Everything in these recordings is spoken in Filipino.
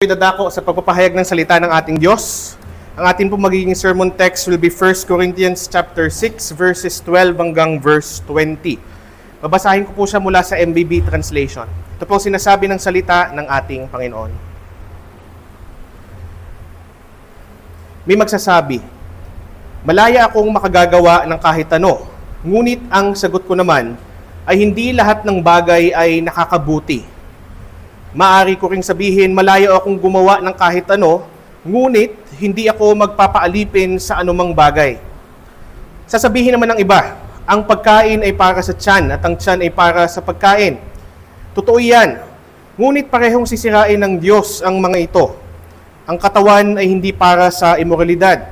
Dadako sa pagpapahayag ng salita ng ating Diyos. Ang ating po magiging sermon text will be 1 Corinthians chapter 6 verses 12 hanggang verse 20. Babasahin ko po siya mula sa MBB translation. Ito po sinasabi ng salita ng ating Panginoon. May magsasabi, malaya akong makagagawa ng kahit ano, ngunit ang sagot ko naman ay hindi lahat ng bagay ay nakakabuti. Maaari ko ring sabihin, malayo akong gumawa ng kahit ano, ngunit hindi ako magpapaalipin sa anumang bagay. Sasabihin naman ng iba, ang pagkain ay para sa tiyan at ang tiyan ay para sa pagkain. Totoo yan, ngunit parehong sisirain ng Diyos ang mga ito. Ang katawan ay hindi para sa imoralidad,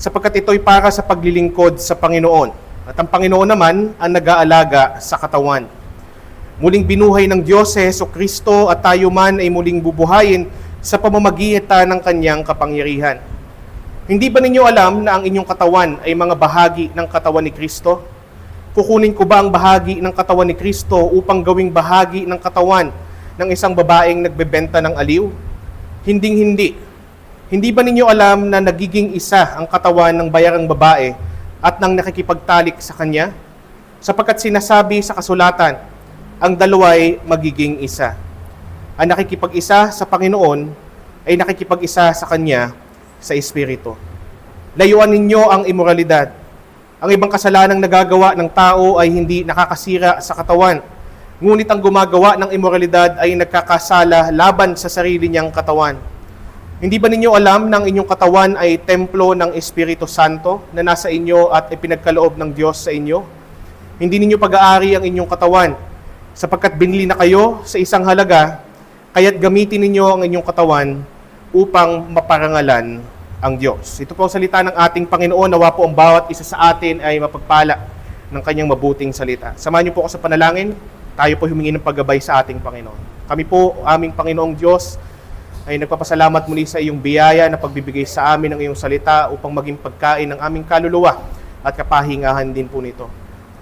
sapagkat ito ay para sa paglilingkod sa Panginoon. At ang Panginoon naman ang nag-aalaga sa katawan. Muling binuhay ng Diyos si Jesucristo at tayo man ay muling bubuhayin sa pamamagitan ng kanyang kapangyarihan. Hindi ba ninyo alam na ang inyong katawan ay mga bahagi ng katawan ni Kristo? Kukunin ko ba ang bahagi ng katawan ni Kristo upang gawing bahagi ng katawan ng isang babaeng nagbebenta ng aliw? Hinding-hindi. Hindi ba ninyo alam na nagiging isa ang katawan ng bayarang babae at nang nakikipagtalik sa kanya? Sapagkat sinasabi sa kasulatan, ang dalawa'y magiging isa. Ang nakikipag-isa sa Panginoon ay nakikipag-isa sa Kanya sa Espiritu. Layuan ninyo ang imoralidad. Ang ibang kasalanang nagagawa ng tao ay hindi nakakasira sa katawan. Ngunit ang gumagawa ng imoralidad ay nagkakasala laban sa sarili niyang katawan. Hindi ba ninyo alam na ang inyong katawan ay templo ng Espiritu Santo na nasa inyo at ipinagkaloob ng Diyos sa inyo? Hindi ninyo pag-aari ang inyong katawan, sapagkat binili na kayo sa isang halaga, kaya't gamitin ninyo ang inyong katawan upang maparangalan ang Diyos. Ito po ang salita ng ating Panginoon. Nawa po ang bawat isa sa atin ay mapagpala ng kanyang mabuting salita. Samahan niyo po ako sa panalangin. Tayo po humingi ng paggabay sa ating Panginoon. Kami po, aming Panginoong Diyos, ay nagpapasalamat muli sa iyong biyaya na pagbibigay sa amin ng iyong salita upang maging pagkain ng aming kaluluwa at kapahingahan din po nito.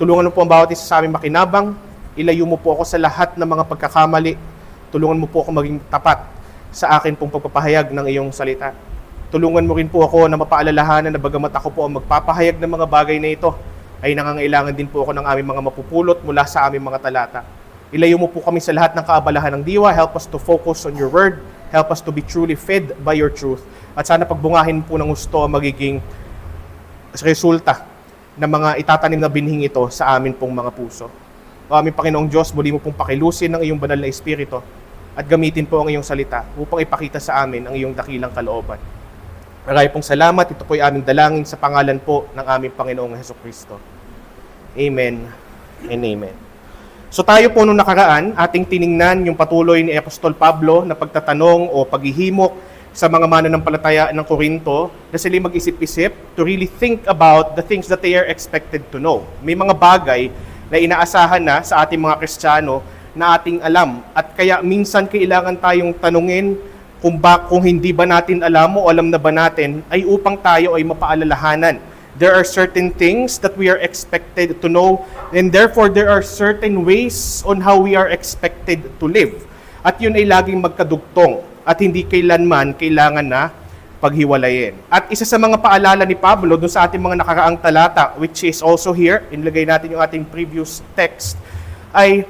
Tulungan mo po ang bawat isa sa aming makinabang. Ilayo mo po ako sa lahat ng mga pagkakamali. Tulungan mo po ako maging tapat sa akin pong pagpapahayag ng iyong salita. Tulungan mo rin po ako na mapaalalahanan na bagamat ako po ang magpapahayag ng mga bagay na ito, ay nangangailangan din po ako ng aming mga mapupulot mula sa aming mga talata. Ilayo mo po kami sa lahat ng kaabalahan ng diwa. Help us to focus on your word. Help us to be truly fed by your truth. At sana pagbungahin po ng gusto ang magiging resulta ng mga itatanim na binhing ito sa amin pong mga puso. O aming Panginoong Diyos, muli mo pong pakilusin ng iyong banal na Espiritu at gamitin po ang iyong salita upang ipakita sa amin ang iyong dakilang kalooban. Maraming pong salamat. Ito po ay aming dalangin sa pangalan po ng aming Panginoong Jesucristo. Amen and amen. So tayo po nung nakaraan, ating tiningnan yung patuloy ni Apostol Pablo na pagtatanong o paghihimok sa mga mananampalataya ng Korinto na sila mag-isip-isip to really think about the things that they are expected to know. May mga bagay na inaasahan na sa ating mga Kristiyano na ating alam. At kaya minsan kailangan tayong tanungin kung hindi ba natin alam o alam na ba natin ay upang tayo ay mapaalalahanan. There are certain things that we are expected to know and therefore there are certain ways on how we are expected to live. At yun ay laging magkadugtong at hindi kailanman kailangan na paghiwalayin. At isa sa mga paalala ni Pablo doon sa ating mga nakaraang talata, which is also here, inilagay natin yung ating previous text, ay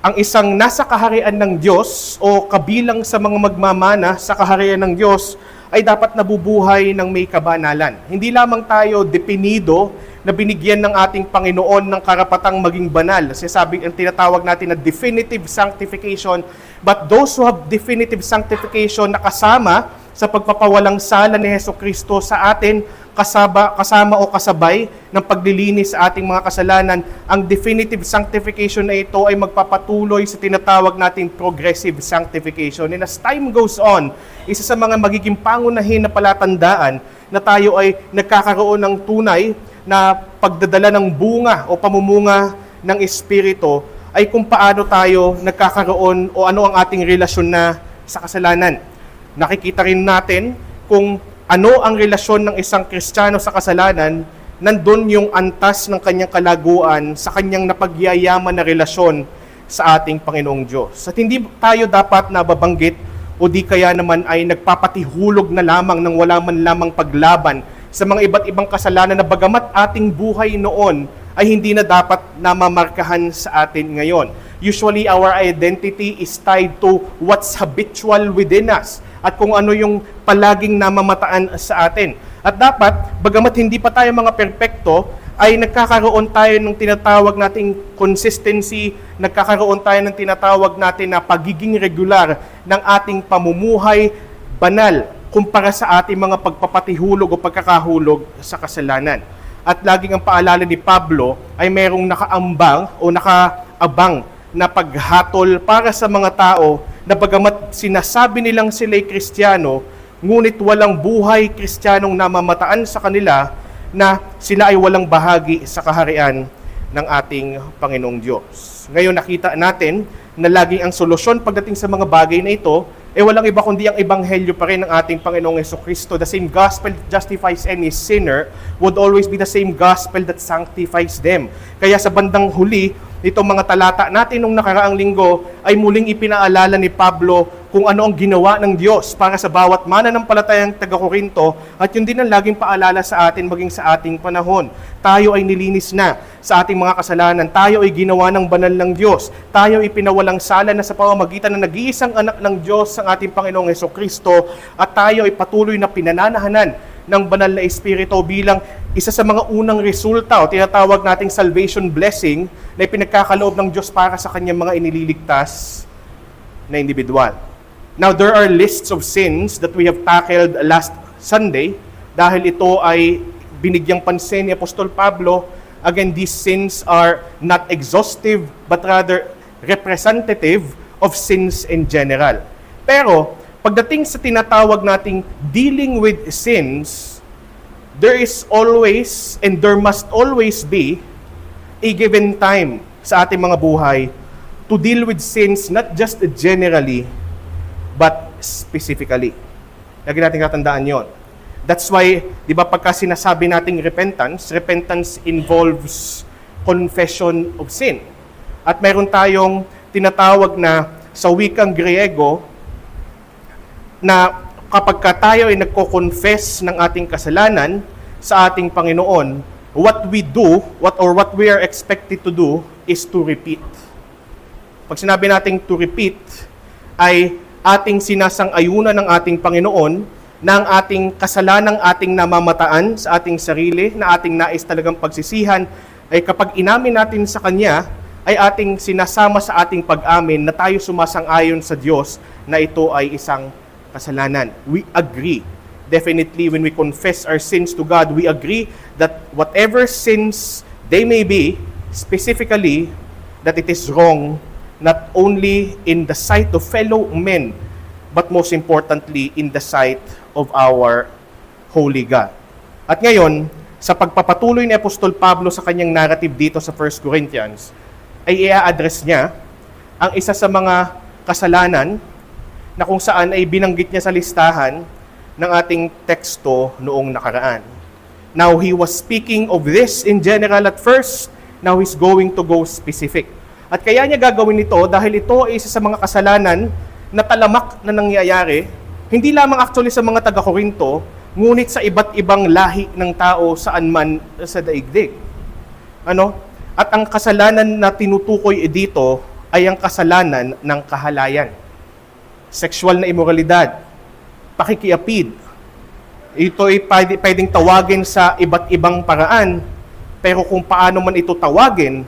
ang isang nasa kaharian ng Diyos o kabilang sa mga magmamana sa kaharian ng Diyos ay dapat nabubuhay ng may kabanalan. Hindi lamang tayo definido na binigyan ng ating Panginoon ng karapatang maging banal. Sinasabi ang tinatawag natin na definitive sanctification, but those who have definitive sanctification na kasama sa pagpapawalang sala ni Jesucristo sa atin, kasama o kasabay ng paglilinis sa ating mga kasalanan, ang definitive sanctification na ito ay magpapatuloy sa tinatawag nating progressive sanctification. And as time goes on, isa sa mga magiging pangunahin na palatandaan na tayo ay nagkakaroon ng tunay na pagdadala ng bunga o pamumunga ng Espiritu ay kung paano tayo nagkakaroon o ano ang ating relasyon na sa kasalanan. Nakikita rin natin kung ano ang relasyon ng isang Kristiyano sa kasalanan, nandun yung antas ng kanyang kalaguan sa kanyang napagyayaman na relasyon sa ating Panginoong Diyos. At hindi tayo dapat nababanggit o o di kaya naman ay nagpapatihulog na lamang ng wala man lamang paglaban sa mga iba't ibang kasalanan na bagamat ating buhay noon ay hindi na dapat namamarkahan sa atin ngayon. Usually, our identity is tied to what's habitual within us at kung ano yung palaging namamataan sa atin. At dapat, bagamat hindi pa tayo mga perpekto, ay nagkakaroon tayo ng tinatawag nating consistency, nagkakaroon tayo ng tinatawag natin na pagiging regular ng ating pamumuhay banal kumpara sa ating mga pagpapatihulog o pagkakahulog sa kasalanan. At laging ang paalala ni Pablo ay merong nakaambang o nakaabang na paghatol para sa mga tao na bagamat sinasabi nilang sila'y Kristiyano, ngunit walang buhay Kristiyanong namamataan sa kanila na sila ay walang bahagi sa kaharian ng ating Panginoong Diyos. Ngayon nakita natin na laging ang solusyon pagdating sa mga bagay na ito walang iba kundi ang ebanghelyo pa rin ng ating Panginoong Jesucristo. The same gospel that justifies any sinner would always be the same gospel that sanctifies them. Kaya sa bandang huli, itong mga talata natin nung nakaraang linggo ay muling ipinaalala ni Pablo kung ano ang ginawa ng Diyos para sa bawat mananampalatayang taga-Korinto at yun din ang laging paalala sa atin maging sa ating panahon. Tayo ay nilinis na sa ating mga kasalanan. Tayo ay ginawa ng banal ng Diyos. Tayo ay pinawalang sala na sa pamamagitan ng nag-iisang anak ng Diyos ang ating Panginoong Jesucristo at tayo ay patuloy na pinananahanan ng banal na Espiritu bilang isa sa mga unang resulta o tinatawag nating salvation blessing na ipinagkakaloob ng Diyos para sa kanyang mga inililigtas na individual. Now, there are lists of sins that we have tackled last Sunday dahil ito ay binigyang pansin ni Apostol Pablo. Again, these sins are not exhaustive but rather representative of sins in general. Pero, pagdating sa tinatawag nating dealing with sins, there is always and there must always be a given time sa ating mga buhay to deal with sins not just generally but specifically. Lagi natin tatandaan yon. That's why, di ba pagka sinasabi nating repentance involves confession of sin. At mayroon tayong tinatawag na sa wikang Griego na kapag tayo ay nagko-confess ng ating kasalanan sa ating Panginoon, what we do, what we are expected to do is to repeat. Pag sinabi nating to repeat, ay ating sinasang-ayunan ng ating Panginoon na ang ating kasalanang ating namamataan sa ating sarili, na ating nais talagang pagsisihan, ay kapag inamin natin sa Kanya, ay ating sinasama sa ating pag-amin na tayo sumasang-ayon sa Diyos na ito ay isang kasalanan. We agree. Definitely, when we confess our sins to God, we agree that whatever sins they may be, specifically, that it is wrong not only in the sight of fellow men, but most importantly, in the sight of our Holy God. At ngayon, sa pagpapatuloy ni Apostol Pablo sa kanyang narrative dito sa 1 Corinthians, ay i-address niya ang isa sa mga kasalanan na kung saan ay binanggit niya sa listahan ng ating teksto noong nakaraan. Now, he was speaking of this in general at first, now he's going to go specific. At kaya niya gagawin ito dahil ito ay isa sa mga kasalanan na talamak na nangyayari, hindi lamang actually sa mga taga-Korinto, ngunit sa iba't ibang lahi ng tao saan man sa daigdig. At ang kasalanan na tinutukoy dito ay ang kasalanan ng kahalayan. Sexual na immoralidad, pakikiapid. Ito ay pwedeng tawagin sa iba't ibang paraan, pero kung paano man ito tawagin,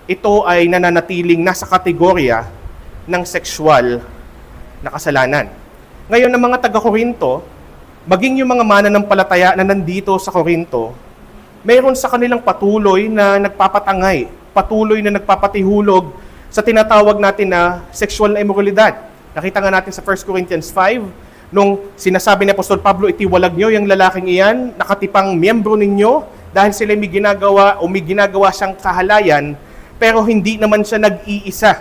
ito ay nananatiling nasa kategorya ng sexual na kasalanan. Ngayon, ng mga taga-Korinto, maging yung mga mananampalataya na nandito sa Korinto, mayroon sa kanilang patuloy na nagpapatangay, patuloy na nagpapatihulog sa tinatawag natin na sexual na immoralidad. Nakita nga natin sa 1 Corinthians 5, nung sinasabi ni Apostol Pablo, itiwalag nyo yung lalaking iyan, nakatipang miyembro ninyo, dahil sila may ginagawa siyang kahalayan, pero hindi naman siya nag-iisa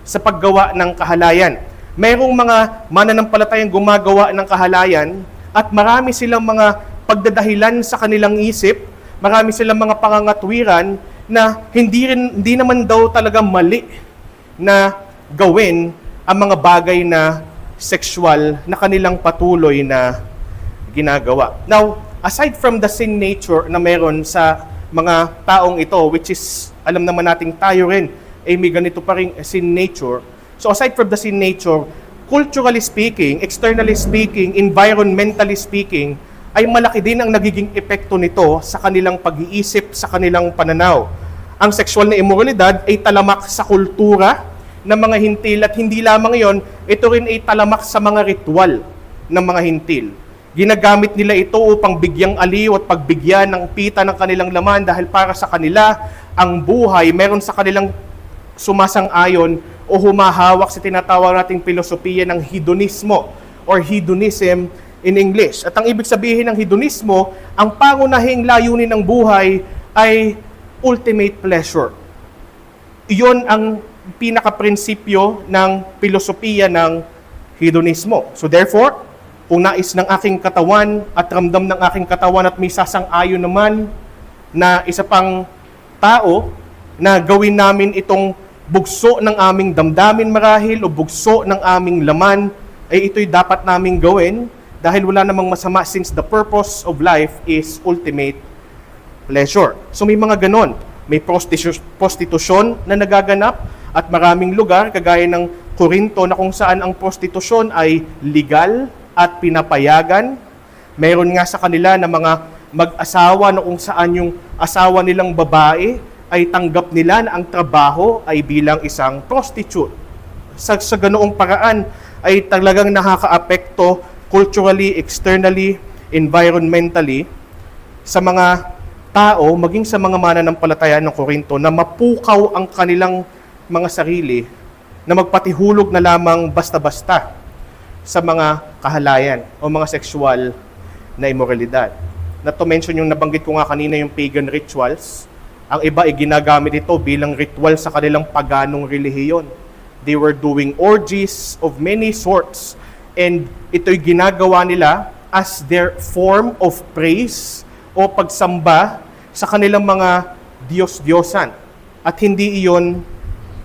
sa paggawa ng kahalayan. Mayroong mga mananampalatayang gumagawa ng kahalayan at marami silang mga pagdadahilan sa kanilang isip, marami silang mga pangangatwiran na hindi naman daw talaga mali na gawin ang mga bagay na sexual na kanilang patuloy na ginagawa. Now, aside from the sin nature na meron sa mga taong ito, which is, alam naman nating tayo rin, may ganito pa rin sin nature. So aside from the sin nature, culturally speaking, externally speaking, environmentally speaking, ay malaki din ang nagiging epekto nito sa kanilang pag-iisip, sa kanilang pananaw. Ang sexual na immoralidad ay talamak sa kultura ng mga hintil at hindi lamang yon, ito rin ay talamak sa mga ritual ng mga hintil. Ginagamit nila ito upang bigyang aliw at pagbigyan ng pita ng kanilang laman dahil para sa kanila, ang buhay, meron sa kanilang sumasang-ayon o humahawak sa tinatawag nating filosofiya ng hedonismo or hedonism in English. At ang ibig sabihin ng hedonismo, ang pangunahing layunin ng buhay ay ultimate pleasure. Iyon ang pinaka-prinsipyo ng filosofiya ng hedonismo. So therefore, kung nais ng aking katawan at ramdam ng aking katawan at may sasang-ayon naman na isa pang tao na gawin namin itong bugso ng aming damdamin marahil o bugso ng aming laman, ay ito'y dapat naming gawin dahil wala namang masama since the purpose of life is ultimate pleasure. So may mga ganon. May prostitusyon na nagaganap at maraming lugar, kagaya ng Corinto na kung saan ang prostitusyon ay legal at pinapayagan. Meron nga sa kanila na mga mag-asawa na kung saan yung asawa nilang babae ay tanggap nila na ang trabaho ay bilang isang prostitute. Sa ganoong paraan ay talagang nakaka-apekto culturally, externally, environmentally sa mga tao, maging sa mga mananampalataya ng Corinto na mapukaw ang kanilang mga sarili na magpatihulog na lamang basta-basta sa mga kahalayan o mga sexual na immoralidad. Not to mention yung nabanggit ko nga kanina, yung pagan rituals. Ang iba ay ginagamit ito bilang ritual sa kanilang paganong relihiyon. They were doing orgies of many sorts and ito'y ginagawa nila as their form of praise o pagsamba sa kanilang mga Diyos-Diyosan. At hindi iyon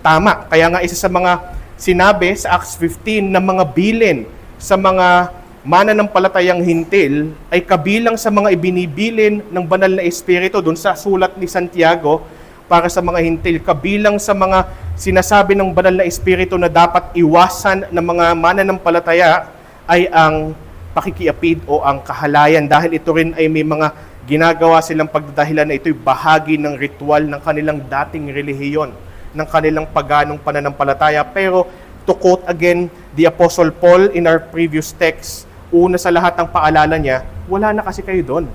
tama. Kaya nga isa sa mga sinabi sa Acts 15 na mga bilin sa mga mananampalatayang hintil ay kabilang sa mga ibinibilin ng banal na Espiritu doon sa sulat ni Santiago para sa mga hintil. Kabilang sa mga sinasabi ng banal na Espiritu na dapat iwasan ng mga mananampalataya ay ang pakikiapid o ang kahalayan dahil ito rin ay may mga ginagawa silang pagdadahilan na ito'y bahagi ng ritual ng kanilang dating relihiyon, ng kanilang paganong pananampalataya. Pero to quote again the Apostle Paul in our previous text, una sa lahat ang paalala niya, wala na kasi kayo doon.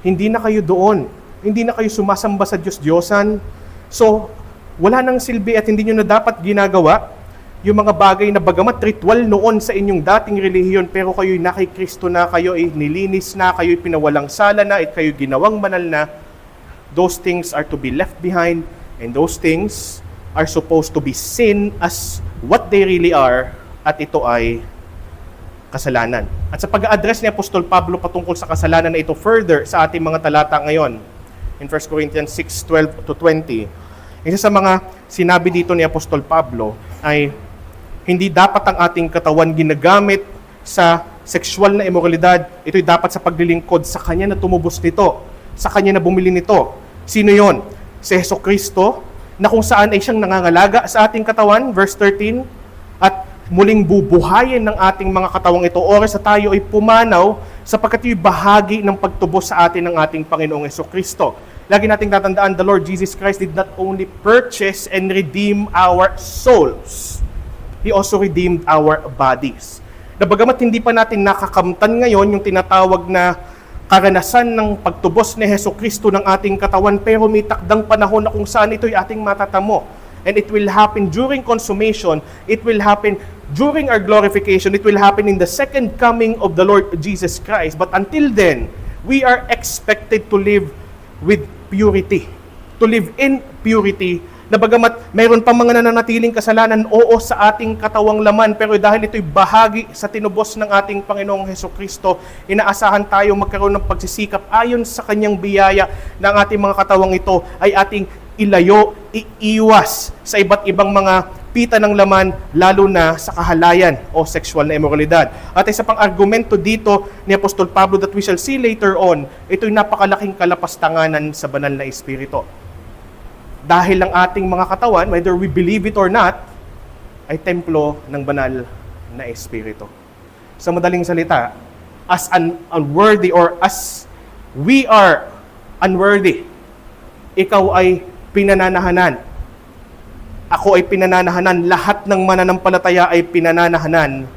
Hindi na kayo doon. Hindi na kayo sumasamba sa Diyos-Diyosan. So, wala nang silbi at hindi nyo na dapat ginagawa yung mga bagay na bagamat ritual noon sa inyong dating relihiyon, pero kayo'y na kay Kristo na, kayo ay nilinis na, kayo'y pinawalang sala na, at kayo'y ginawang banal na. Those things are to be left behind, and those things are supposed to be seen as what they really are, at ito ay kasalanan. At sa pag-address ni Apostol Pablo patungkol sa kasalanan na ito further sa ating mga talata ngayon, in 1 Corinthians 6:12-20, isa sa mga sinabi dito ni Apostol Pablo ay hindi dapat ang ating katawan ginagamit sa sexual na immoralidad. Ito'y dapat sa paglilingkod sa Kanya na tumubos nito, sa Kanya na bumili nito. Sino yon? Si Jesucristo, na kung saan ay siyang nangangalaga sa ating katawan, verse 13, at muling bubuhayin ng ating mga katawang ito oras sa tayo ay pumanaw sapagkat yung bahagi ng pagtubos sa atin ng ating Panginoong Jesucristo. Lagi nating tatandaan, the Lord Jesus Christ did not only purchase and redeem our souls, He also redeemed our bodies. Na bagamat hindi pa natin nakakamtan ngayon yung tinatawag na karanasan ng pagtubos ni Jesucristo ng ating katawan, pero may takdang panahon na kung saan ito'y ating matatamo. And it will happen during consummation, it will happen during our glorification, it will happen in the second coming of the Lord Jesus Christ. But until then, we are expected to live with purity, to live in purity, na bagamat mayroon pa mga nananatiling kasalanan, oo, sa ating katawang laman, pero dahil ito'y bahagi sa tinubos ng ating Panginoong Hesukristo, inaasahan tayo magkaroon ng pagsisikap ayon sa Kanyang biyaya na ang ating mga katawang ito ay ating ilayo, iiwas sa iba't ibang mga pita ng laman, lalo na sa kahalayan o sexual na immoralidad. At isa pang argumento dito ni Apostol Pablo that we shall see later on, ito'y napakalaking kalapastanganan sa banal na espiritu. Dahil ang ating mga katawan, whether we believe it or not, ay templo ng banal na espiritu. Sa madaling salita, as unworthy or as we are unworthy, ikaw ay pinananahanan. Ako ay pinananahanan. Lahat ng mananampalataya ay pinananahanan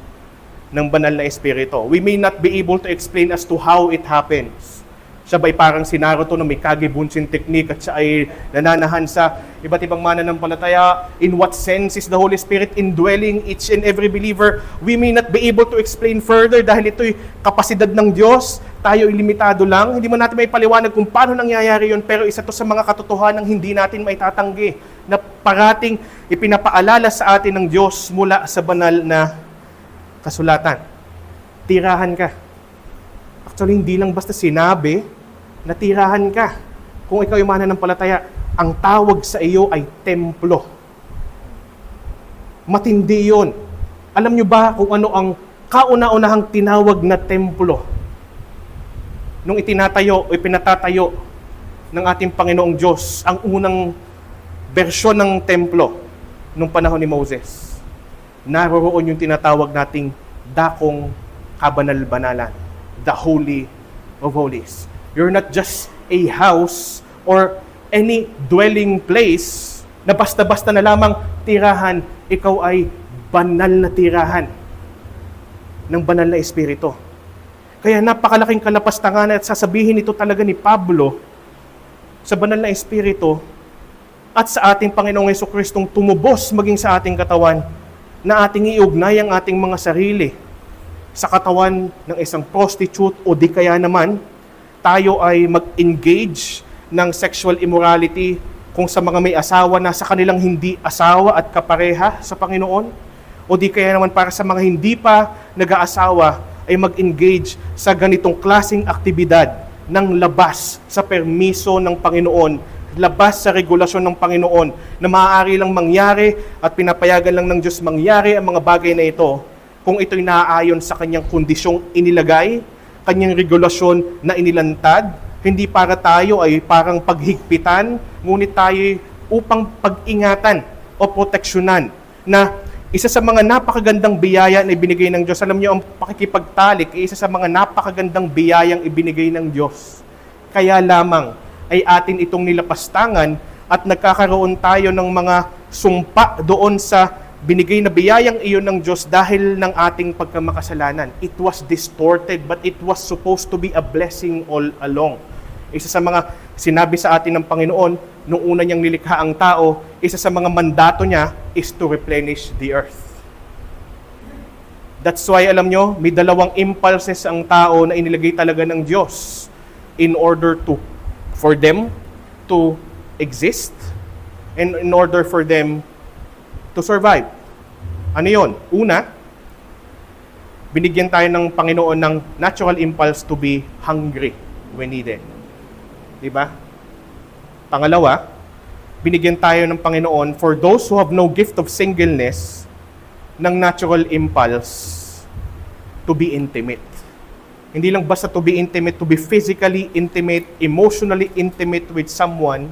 ng banal na espiritu. We may not be able to explain as to how it happens. Siya ba'y parang si Naruto na may Kage-Bunshin technique at siya ay nananahan sa iba't ibang mananampalataya? In what sense is the Holy Spirit indwelling each and every believer? We may not be able to explain further dahil ito'y kapasidad ng Diyos. Tayo ay limitado lang. Hindi mo natin may paliwanag kung paano nangyayari yun, pero isa to sa mga katotohanan hindi natin maitatanggi na parating ipinapaalala sa atin ng Diyos mula sa banal na kasulatan. Tirahan ka. Actually, hindi lang basta sinabi na tirahan ka. Kung ikaw ay mananampalataya, ang tawag sa iyo ay templo. Matindi yun. Alam nyo ba kung ano ang kauna-unahang tinawag na templo? Nung itinatayo o ipinatatayo ng ating Panginoong Diyos, ang unang bersyon ng templo nung panahon ni Moses, naroroon yung tinatawag nating dakong kabanal-banalan, the Holy of Holies. You're not just a house or any dwelling place na basta-basta na lamang tirahan. Ikaw ay banal na tirahan ng banal na espiritu. Kaya napakalaking kalapastangan at sasabihin ito talaga ni Pablo sa banal na espiritu at sa ating Panginoong Jesucristong tumubos maging sa ating katawan na ating iugnay ang ating mga sarili sa katawan ng isang prostitute o di kaya naman tayo ay mag-engage ng sexual immorality kung sa mga may asawa na sa kanilang hindi asawa at kapareha sa Panginoon, o di kaya naman para sa mga hindi pa nag-aasawa ay mag-engage sa ganitong klaseng aktibidad ng labas sa permiso ng Panginoon, labas sa regulasyon ng Panginoon na maaari lang mangyari at pinapayagan lang ng Diyos mangyari ang mga bagay na ito kung ito'y naaayon sa kanyang kondisyong inilagay, kanyang regulasyon na inilantad, hindi para tayo ay parang paghigpitan, ngunit tayo upang pag-ingatan o proteksyonan na isa sa mga napakagandang biyaya na ibinigay ng Diyos. Alam niyo, ang pakikipagtalik ay isa sa mga napakagandang biyayang ibinigay ng Diyos. Kaya lamang ay atin itong nilapastangan at nagkakaroon tayo ng mga sumpa doon sa binigay na biyayang iyon ng Diyos dahil ng ating pagkamakasalanan. It was distorted, but it was supposed to be a blessing all along. Isa sa mga sinabi sa atin ng Panginoon, nung una niyang nilikha ang tao, isa sa mga mandato niya is to replenish the earth. That's why, alam nyo, may dalawang impulses ang tao na inilagay talaga ng Diyos in order for them to exist and in order for them to survive. Ano yun? Una, binigyan tayo ng Panginoon ng natural impulse to be hungry when needed. Diba? Pangalawa, binigyan tayo ng Panginoon for those who have no gift of singleness ng natural impulse to be intimate. Hindi lang basta to be intimate, to be physically intimate, emotionally intimate with someone.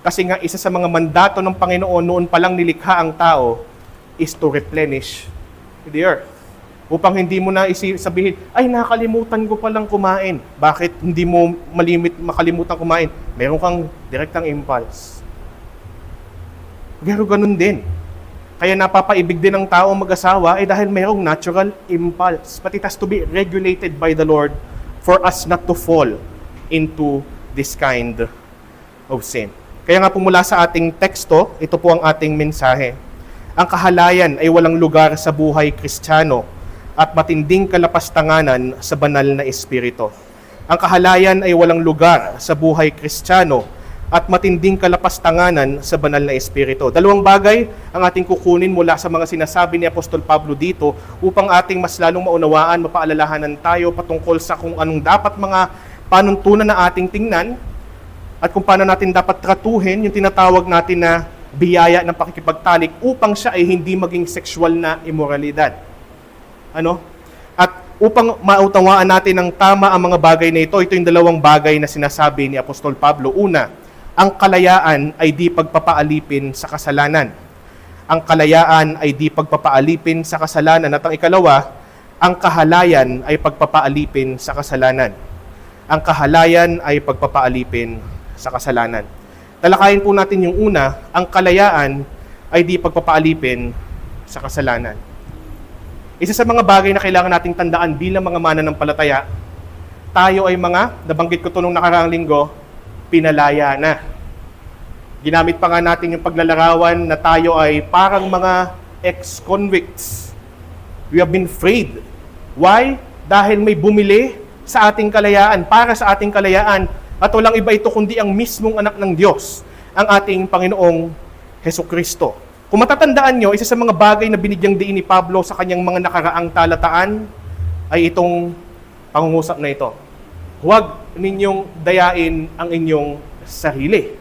Kasi nga isa sa mga mandato ng Panginoon noon pa lang nilikha ang tao is to replenish the earth. Upang hindi mo na sabihin, ay nakalimutan ko palang kumain. Bakit hindi mo makalimutan kumain? Meron kang direktang impulse. Pero ganun din. Kaya napapaibig din ng tao mag-asawa dahil mayroong natural impulse. But it has to be regulated by the Lord for us not to fall into this kind of sin. Kaya nga po mula sa ating teksto, ito po ang ating mensahe. Ang kahalayan ay walang lugar sa buhay Kristiyano at matinding kalapastanganan sa banal na espiritu. Ang kahalayan ay walang lugar sa buhay Kristiyano at matinding kalapastanganan sa banal na espiritu. Dalawang bagay ang ating kukunin mula sa mga sinasabi ni Apostol Pablo dito upang ating mas lalong maunawaan, mapaalalahanan tayo patungkol sa kung anong dapat mga panuntunan na ating tingnan at kung paano natin dapat tratuhin yung tinatawag natin na biyaya ng pakikipagtalik upang siya ay hindi maging sexual na immoralidad. Ano? At upang mautawaan natin ng tama ang mga bagay na ito yung dalawang bagay na sinasabi ni Apostol Pablo. Una, ang kalayaan ay di pagpapaalipin sa kasalanan. Ang kalayaan ay di pagpapaalipin sa kasalanan. At ang ikalawa, ang kahalayan ay pagpapaalipin sa kasalanan. Ang kahalayan ay pagpapaalipin sa kasalanan. Talakayin po natin yung una, ang kalayaan ay di pagpapaalipin sa kasalanan. Isa sa mga bagay na kailangan nating tandaan bilang mga mananampalataya, tayo ay nabanggit ko ito nung nakaraang linggo, pinalaya na. Ginamit pa nga natin yung paglalarawan na tayo ay parang mga ex-convicts. We have been freed. Why? Dahil may bumili sa ating kalayaan, para sa ating kalayaan, at walang iba ito kundi ang mismong anak ng Diyos, ang ating Panginoong Hesukristo. Kung matatandaan nyo, isa sa mga bagay na binigyang diin ni Pablo sa kanyang mga nakaraang talataan ay itong pangungusap na ito. Huwag ninyong dayain ang inyong sarili.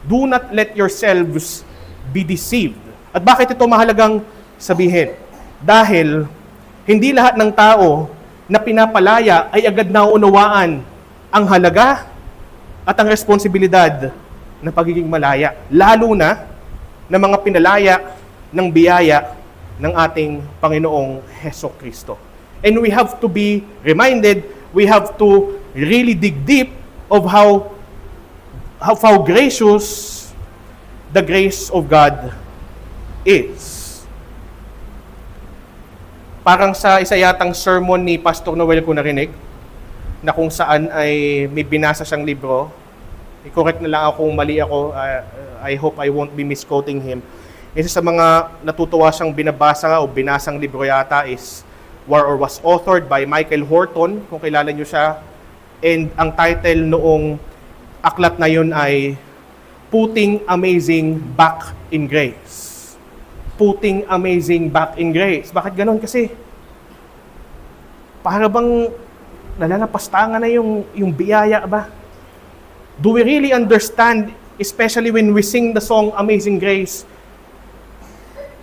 Do not let yourselves be deceived. At bakit ito mahalagang sabihin? Dahil hindi lahat ng tao na pinapalaya ay agad nauunawaan ang halaga at ang responsibilidad ng pagiging malaya. Lalo na ng mga pinalaya ng biyaya ng ating Panginoong Hesukristo. And we have to be reminded, we have to really dig deep of how gracious the grace of God is. Parang sa isa yatang sermon ni Pastor Noel ko narinig, na kung saan ay may binasa siyang libro. I-correct na lang ako kung mali ako. I hope I won't be misquoting him. Isa sa mga natutuwa siyang binabasa o binasang libro yata is War or Was authored by Michael Horton, kung kilala niyo siya. And ang title noong aklat na yun ay Putting Amazing Back in Grace. Putting Amazing Back in Grace. Bakit ganon? Kasi para bang nalalapastangan na yung biyaya ba? Do we really understand, especially when we sing the song Amazing Grace,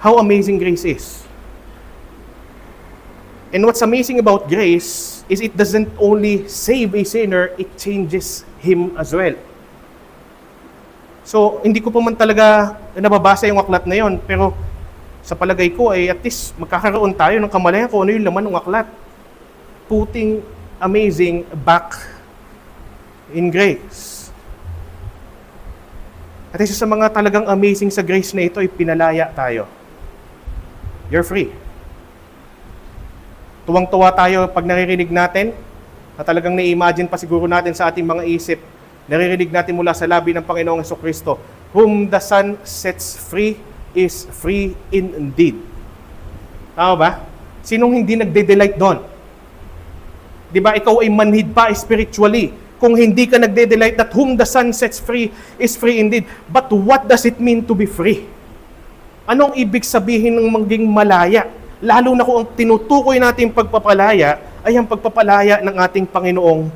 how amazing grace is? And what's amazing about grace is it doesn't only save a sinner, it changes him as well. So, hindi ko pa man talaga nababasa yung aklat na yon, pero sa palagay ko ay at least magkakaroon tayo ng kamalayan kung ano yung laman ng aklat. Putting amazing back in grace. At isa sa mga talagang amazing sa grace na ito ay pinalaya tayo. You're free. Tuwang-tuwa tayo pag naririnig natin, at talagang na-imagine pa siguro natin sa ating mga isip, naririnig natin mula sa labi ng Panginoong Hesukristo, whom the Son sets free is free indeed. Tama ba? Sinong hindi nagde-delight doon? Di ba, ikaw ay manhid pa spiritually kung hindi ka nagde-delight that whom the Son sets free is free indeed. But what does it mean to be free? Anong ibig sabihin ng maging malaya? Lalo na kung ang tinutukoy natin pagpapalaya ay ang pagpapalaya ng ating Panginoong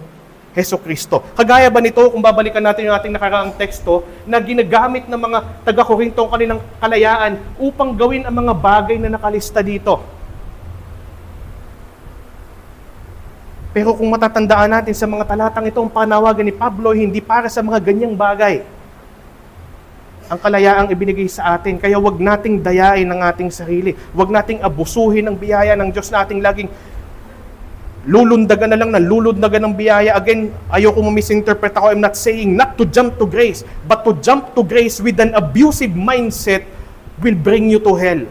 Hesukristo. Kagaya ba nito, kung babalikan natin yung ating nakaraang teksto, na ginagamit ng mga taga-Korinto ang kanilang kalayaan upang gawin ang mga bagay na nakalista dito. Pero kung matatandaan natin sa mga talatang ito, ang panawagan ni Pablo, hindi para sa mga ganyang bagay. Ang kalayaang ibinigay sa atin, kaya wag nating dayain ang ating sarili. Wag nating abusuhin ang biyaya ng Diyos nating laging lulundagan na lang, lulundagan ng biyaya. Again, ayoko misinterpret ako. I'm not saying not to jump to grace, but to jump to grace with an abusive mindset will bring you to hell.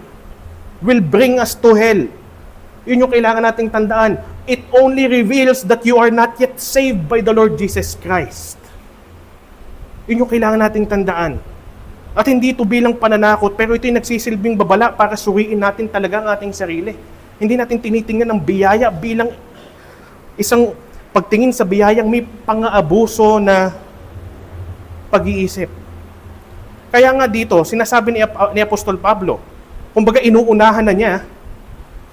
Will bring us to hell. Yun yung kailangan nating tandaan. It only reveals that you are not yet saved by the Lord Jesus Christ. Yun yung kailangan nating tandaan. At hindi ito bilang pananakot, pero ito yung nagsisilbing babala para suriin natin talaga ang ating sarili. Hindi natin tinitingnan ang biyaya bilang isang pagtingin sa biyayang may pang-aabuso na pag-iisip. Kaya nga dito, sinasabi ni Apostol Pablo, kumbaga inuunahan na niya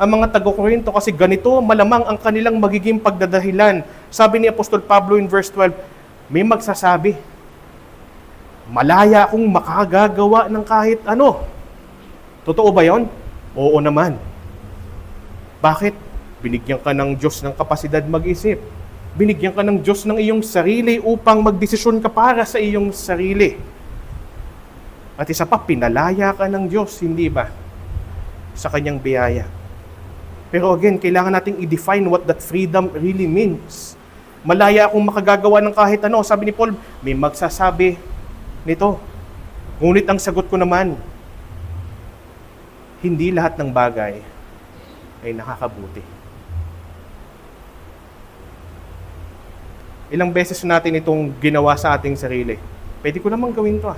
ang mga taga-Korinto kasi ganito malamang ang kanilang magiging pagdadahilan. Sabi ni Apostol Pablo in verse 12, may magsasabi, Malaya akong makagagawa ng kahit ano. Totoo ba yon? Oo naman. Bakit? Binigyan ka ng Diyos ng kapasidad mag-isip. Binigyan ka ng Diyos ng iyong sarili upang magdesisyon ka para sa iyong sarili. At isa pa, pinalaya ka ng Diyos, hindi ba? Sa kanyang biyaya. Pero again, kailangan nating i-define what that freedom really means. Malaya akong makagagawa ng kahit ano. Sabi ni Paul, may magsasabi nito. Ngunit ang sagot ko naman, hindi lahat ng bagay ay nakakabuti. Ilang beses natin itong ginawa sa ating sarili. Pwede ko namang gawin to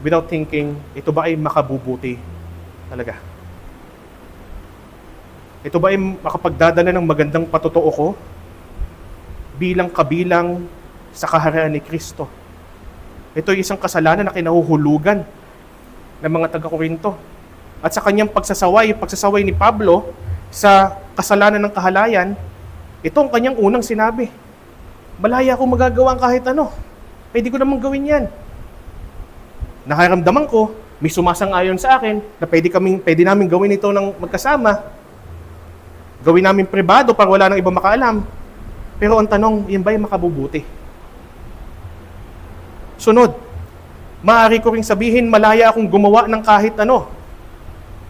without thinking, ito ba ay makabubuti talaga? Ito ba ay makapagdadala ng magandang patotoo ko bilang kabilang sa kaharian ni Kristo? Ito ay isang kasalanan na kinahuhulugan ng mga taga-Korinto. At sa kanyang pagsasaway ni Pablo sa kasalanan ng kahalayan, ito ang kanyang unang sinabi. Malaya akong magagawa kahit ano. Pwede ko namang gawin yan. Nakaramdaman ko, may sumasang-ayon sa akin na pwede namin gawin ito ng magkasama. Gawin namin pribado para wala nang iba makaalam. Pero ang tanong, yan ba yung makabubuti? Sunod, maaari ko ring sabihin, malaya akong gumawa ng kahit ano.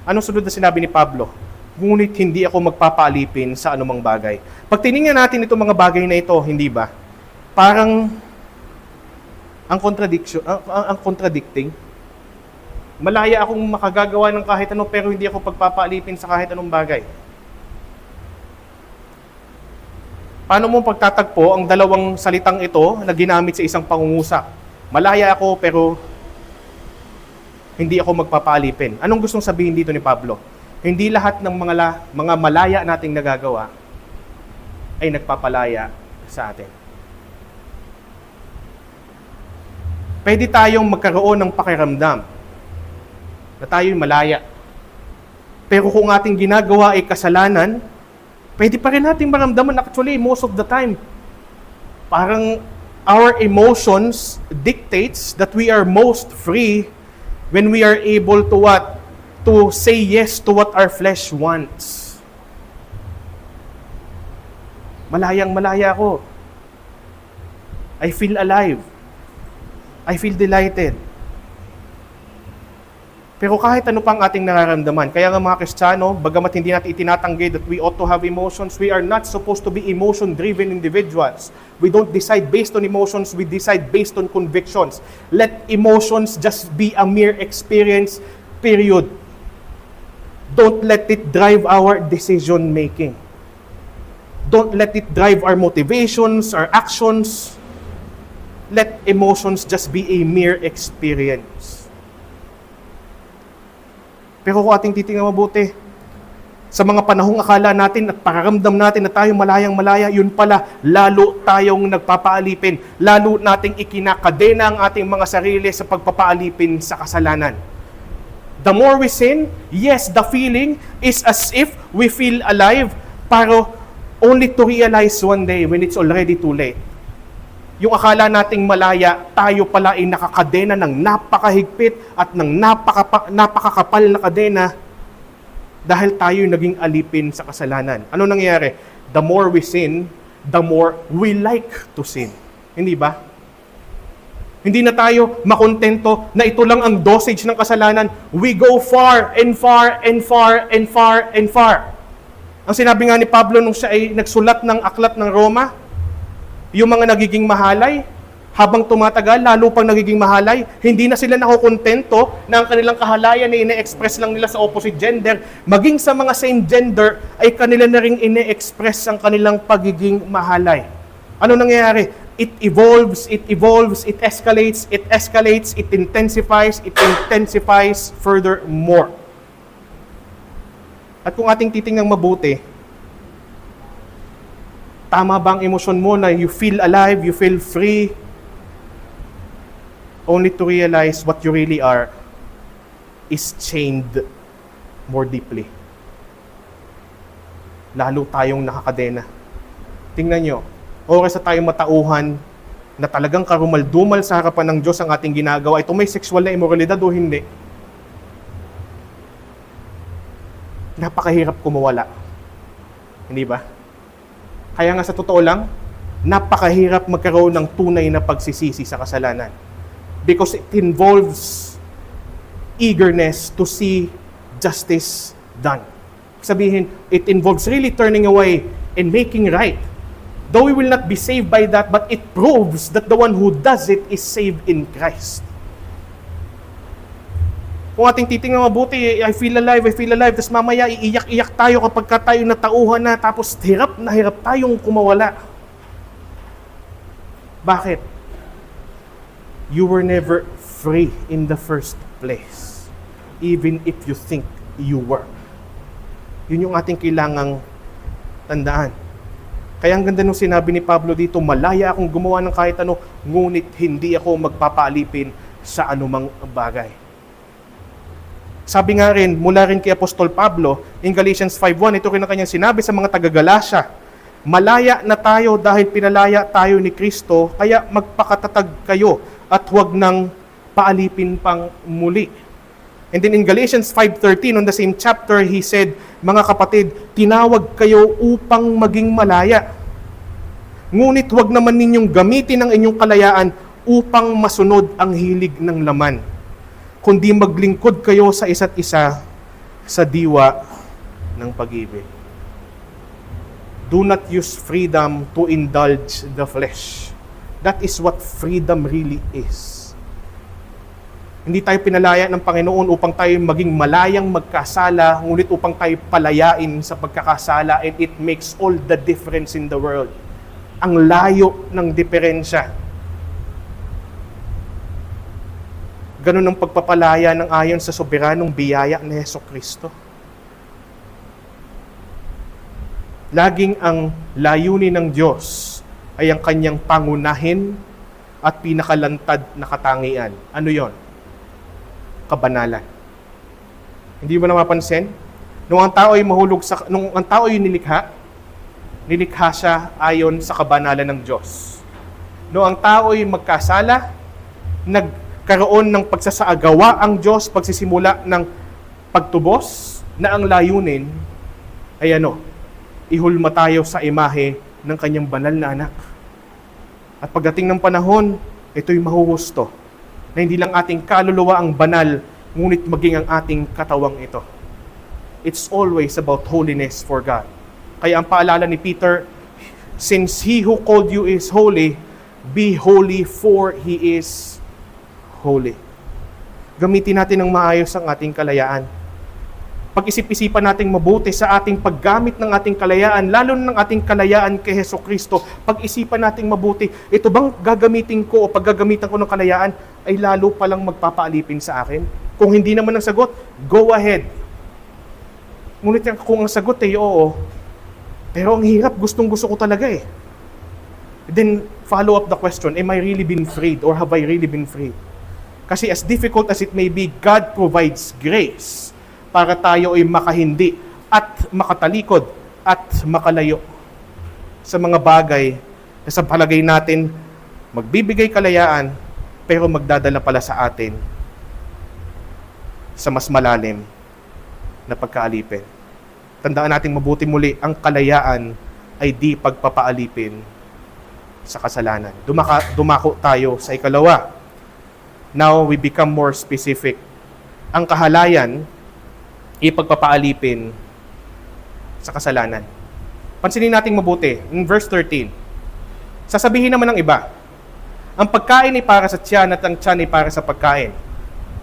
Anong sunod na sinabi ni Pablo? Ngunit hindi ako magpapaalipin sa anumang bagay. Pag tinignan natin itong mga bagay na ito, hindi ba? Parang ang contradicting. Malaya akong makagagawa ng kahit ano pero hindi ako pagpapaalipin sa kahit anong bagay. Paano mo pagtatagpo ang dalawang salitang ito na ginamit sa isang pangungusap? Malaya ako pero hindi ako magpapaalipin. Anong gustong sabihin dito ni Pablo? Hindi lahat ng mga malaya nating nagagawa ay nagpapalaya sa atin. Pwede tayong magkaroon ng pakiramdam na tayo'y malaya. Pero kung ating ginagawa ay kasalanan, pwede pa rin nating maramdaman actually most of the time. Parang our emotions dictates that we are most free when we are able to what? To say yes to what our flesh wants. Malayang-malaya ako. I feel alive. I feel delighted. Pero kahit ano pang ating nararamdaman, kaya nga mga Kristiyano, bagamat hindi natin itinatanggi that we ought to have emotions, we are not supposed to be emotion-driven individuals. We don't decide based on emotions, we decide based on convictions. Let emotions just be a mere experience, period. Don't let it drive our decision-making. Don't let it drive our motivations, our actions. Let emotions just be a mere experience. Pero kung ating titingnan mabuti, sa mga panahong akala natin at pakaramdam natin na tayo malayang-malaya, yun pala, lalo tayong nagpapaalipin. Lalo nating ikinakadena ang ating mga sarili sa pagpapaalipin sa kasalanan. The more we sin, yes, the feeling is as if we feel alive, pero only to realize one day when it's already too late. Yung akala nating malaya, tayo pala ay nakakadena ng napakahigpit at ng napakakapal na kadena dahil tayo naging alipin sa kasalanan. Ano nangyayari? The more we sin, the more we like to sin. Hindi ba? Hindi na tayo makontento na ito lang ang dosage ng kasalanan. We go far and far and far and far and far. Ang sinabi nga ni Pablo nung siya ay nagsulat ng aklat ng Roma, yung mga nagiging mahalay, habang tumatagal, lalo pang nagiging mahalay, hindi na sila nakukontento na ang kanilang kahalayan ay ine-express lang nila sa opposite gender, maging sa mga same gender ay kanila na ring ine-express ang kanilang pagiging mahalay. Ano nangyayari? It evolves, it escalates, it intensifies furthermore. At kung ating titingnan mabuti, tama ba ang emosyon mo na you feel alive, you feel free, only to realize what you really are is chained more deeply. Lalo tayong nakakadena. Tingnan nyo, oras na tayong matauhan, na talagang karumal-dumal sa harapan ng Diyos ang ating ginagawa, ito may sexual na immoralidad o hindi, napakahirap kumawala. Hindi ba? Kaya nga sa totoo lang, napakahirap magkaroon ng tunay na pagsisisi sa kasalanan. Because it involves eagerness to see justice done. Sabihin, it involves really turning away and making right. Though we will not be saved by that, but it proves that the one who does it is saved in Christ. Kung ating titingnan mabuti, I feel alive, tapos mamaya iiyak-iyak tayo kapag tayo natauhan na, tapos hirap tayong kumawala. Bakit? You were never free in the first place, even if you think you were. Yun yung ating kailangang tandaan. Kaya ang ganda nung sinabi ni Pablo dito, malaya akong gumawa ng kahit ano, ngunit hindi ako magpapaalipin sa anumang bagay. Sabi nga rin, mula rin kay Apostol Pablo, in Galatians 5:1, ito rin ang kanyang sinabi sa mga taga-Galacia, malaya na tayo dahil pinalaya tayo ni Kristo, kaya magpakatatag kayo at huwag nang paalipin pang muli. And then in Galatians 5:13, on the same chapter, he said, mga kapatid, tinawag kayo upang maging malaya. Ngunit huwag naman ninyong gamitin ang inyong kalayaan upang masunod ang hilig ng laman, kundi maglingkod kayo sa isa't isa sa diwa ng pag-ibig. Do not use freedom to indulge the flesh. That is what freedom really is. Hindi tayo pinalaya ng Panginoon upang tayo maging malayang magkasala, ngunit upang tayo palayain sa pagkakasala, and it makes all the difference in the world. Ang layo ng diferensya. Ganun ang pagpapalaya ng ayon sa soberanong biyaya ni Hesukristo. Laging ang layunin ng Diyos ay ang kanyang pangunahin at pinakalantad na katangian. Ano yon? Kabanalan. Hindi mo na mapansin? Nung ang tao ay nilikha siya ayon sa kabanalan ng Diyos. Nung ang tao ay magkasala, nagkaroon ng pagsasaagawa ang Diyos, pagsisimula ng pagtubos, na ang layunin ay ihulma tayo sa imahe ng kanyang banal na anak. At pagdating ng panahon, ito'y mahuhusto, na hindi lang ating kaluluwa ang banal, ngunit maging ang ating katawang ito. It's always about holiness for God. Kaya ang paalala ni Peter, since He who called you is holy, be holy for He is holy. Gamitin natin ng maayos ang ating kalayaan. Pag-isip-isipan nating mabuti sa ating paggamit ng ating kalayaan, lalo ng ating kalayaan kay Hesukristo. Pag-isipan nating mabuti, ito bang gagamitin ko o paggagamitan ko ng kalayaan ay lalo palang magpapaalipin sa akin? Kung hindi naman ang sagot, go ahead. Ngunit kung ang sagot ay oo, pero ang hirap, gustong-gusto ko talaga eh. Then, follow up the question, am I really been freed or have I really been freed? Kasi as difficult as it may be, God provides grace para tayo ay makahindi at makatalikod at makalayo sa mga bagay na sa palagay natin magbibigay kalayaan pero magdadala pala sa atin sa mas malalim na pagkaalipin. Tandaan natin mabuti muli, ang kalayaan ay di pagpapaalipin sa kasalanan. Dumako tayo sa ikalawa. Now we become more specific. Ang kahalayan ipagpapaalipin sa kasalanan. Pansinin natin mabuti, in verse 13, sasabihin naman ng iba, ang pagkain ay para sa tiyan at ang tiyan ay para sa pagkain.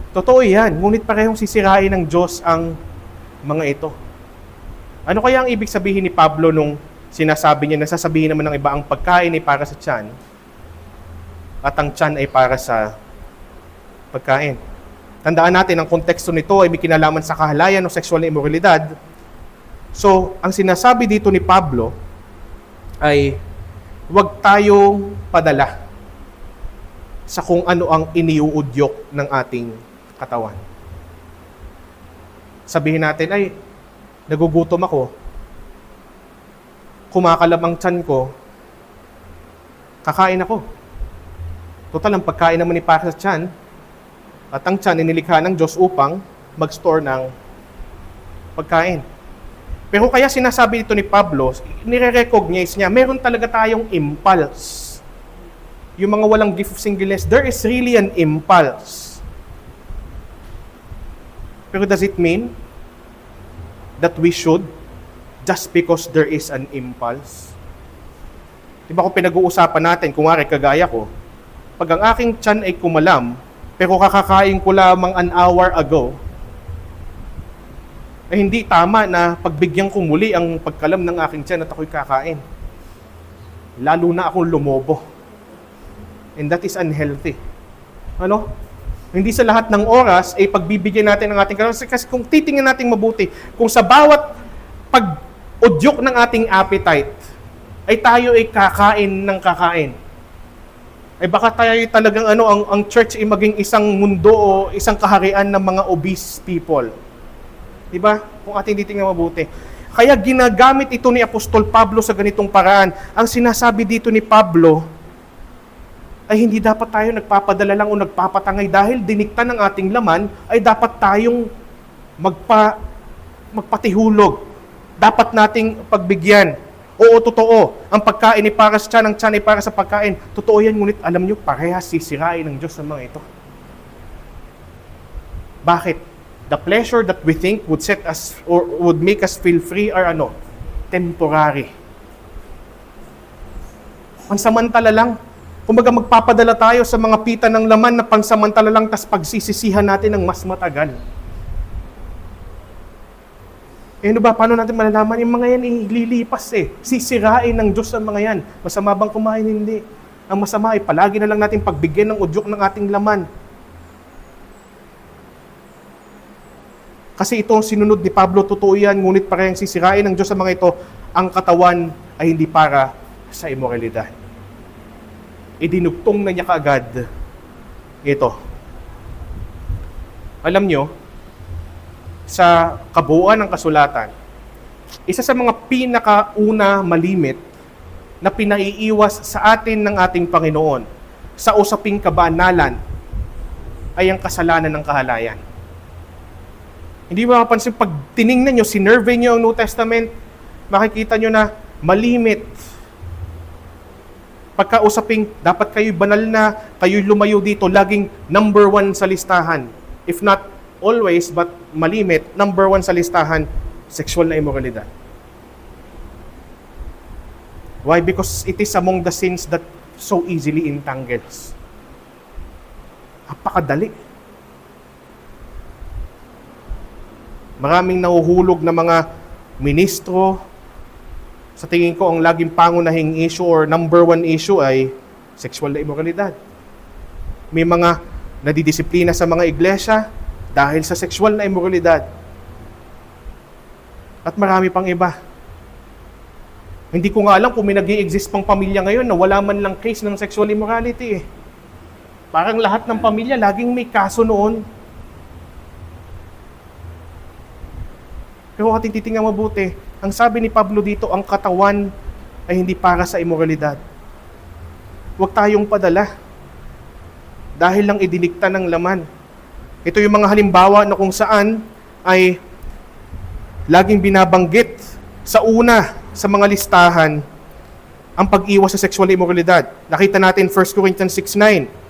Totoo yan, ngunit parehong sisirain ng Diyos ang mga ito. Ano kaya ang ibig sabihin ni Pablo nung sinasabi niya, nasasabihin naman ng iba, ang pagkain ay para sa tiyan at ang tiyan ay para sa pagkain? Tandaan natin, ang konteksto nito ay may kinalaman sa kahalayan o sexual na immoralidad. So, ang sinasabi dito ni Pablo ay huwag tayong padala sa kung ano ang iniuudyok ng ating katawan. Sabihin natin, ay, nagugutom ako, kumakalab ang tiyan ko, kakain ako. Total, ang pagkain naman ni para sa tiyan, at ang tiyan inilikha ng Diyos upang mag-store ng pagkain. Pero kaya sinasabi dito ni Pablo, nire-recognize niya, meron talaga tayong impulse. Yung mga walang gift of singleness, there is really an impulse. Pero does it mean that we should just because there is an impulse? Diba kung pinag-uusapan natin, kung kagaya ko, pag ang aking tiyan ay kumalam, pero kakakain ko lamang an hour ago, eh hindi tama na pagbigyan ko muli ang pagkalam ng aking tiyan at ako'y kakain. Lalo na akong lumobo. And that is unhealthy. Ano? Hindi sa lahat ng oras ay pagbibigyan natin ng ating kalam. Kasi kung titingnan natin mabuti, kung sa bawat pag-udyok ng ating appetite, ay tayo ay kakain ng kakain. Ay baka tayo talagang ang church ay maging isang mundo o isang kaharian ng mga obese people. Diba? Kung ating titingnan mabuti. Kaya ginagamit ito ni Apostol Pablo sa ganitong paraan. Ang sinasabi dito ni Pablo ay hindi dapat tayo nagpapadala lang o nagpapatangay dahil dinikta ng ating laman ay dapat tayong magpatihulog. Dapat nating pagbigyan. Oo, totoo. Ang pagkain ay para sa tiyan, ang tiyan ay para sa pagkain. Totoo yan, ngunit alam nyo, parehas sisirain ng Diyos sa mga ito. Bakit? The pleasure that we think would set us or would make us feel free are temporary. Pansamantala lang. Kumbaga magpapadala tayo sa mga pita ng laman na pansamantala lang tas pagsisisihan natin ng mas matagal. Paano natin malalaman? Yung mga yan ililipas Sisirain ng Diyos ang mga yan. Masama bang kumain? Hindi. Ang masama ay palagi na lang natin pagbigyan ng udyok ng ating laman. Kasi itong sinunod ni Pablo, totoo yan, ngunit parehang sisirain ng Diyos sa mga ito, ang katawan ay hindi para sa immoralidad. Idinugtong na niya kaagad ito. Alam nyo, sa kabuuan ng kasulatan, isa sa mga pinakauna malimit na pinaiiwas sa atin ng ating Panginoon sa usaping kabanalan ay ang kasalanan ng kahalayan. Hindi mo mapapansin, pag tiningnan nyo, sinurvey nyo ang New Testament, makikita nyo na malimit. Pagkausaping, dapat kayo'y banal na, kayo'y lumayo dito, laging number 1 sa listahan. If not always, but malimit, number 1 sa listahan, sexual na immoralidad. Why? Because it is among the sins that so easily entangles. Napakadali. Maraming nahuhulog na mga ministro. Sa tingin ko, ang laging pangunahing issue or number 1 issue ay sexual na immoralidad. May mga nadidisiplina sa mga iglesia dahil sa sexual na immoralidad. At marami pang iba. Hindi ko nga alam kung may nag-i-exist pang pamilya ngayon na wala man lang case ng sexual immorality Parang lahat ng pamilya laging may kaso noon. Pero kung ating titingnan mabuti, ang sabi ni Pablo dito, ang katawan ay hindi para sa immoralidad. Huwag tayong padala. Dahil lang idinikta ng laman. Ito yung mga halimbawa na kung saan ay laging binabanggit sa una sa mga listahan ang pag-iwas sa sexual immoralidad. Nakita natin 1 Corinthians 6:9.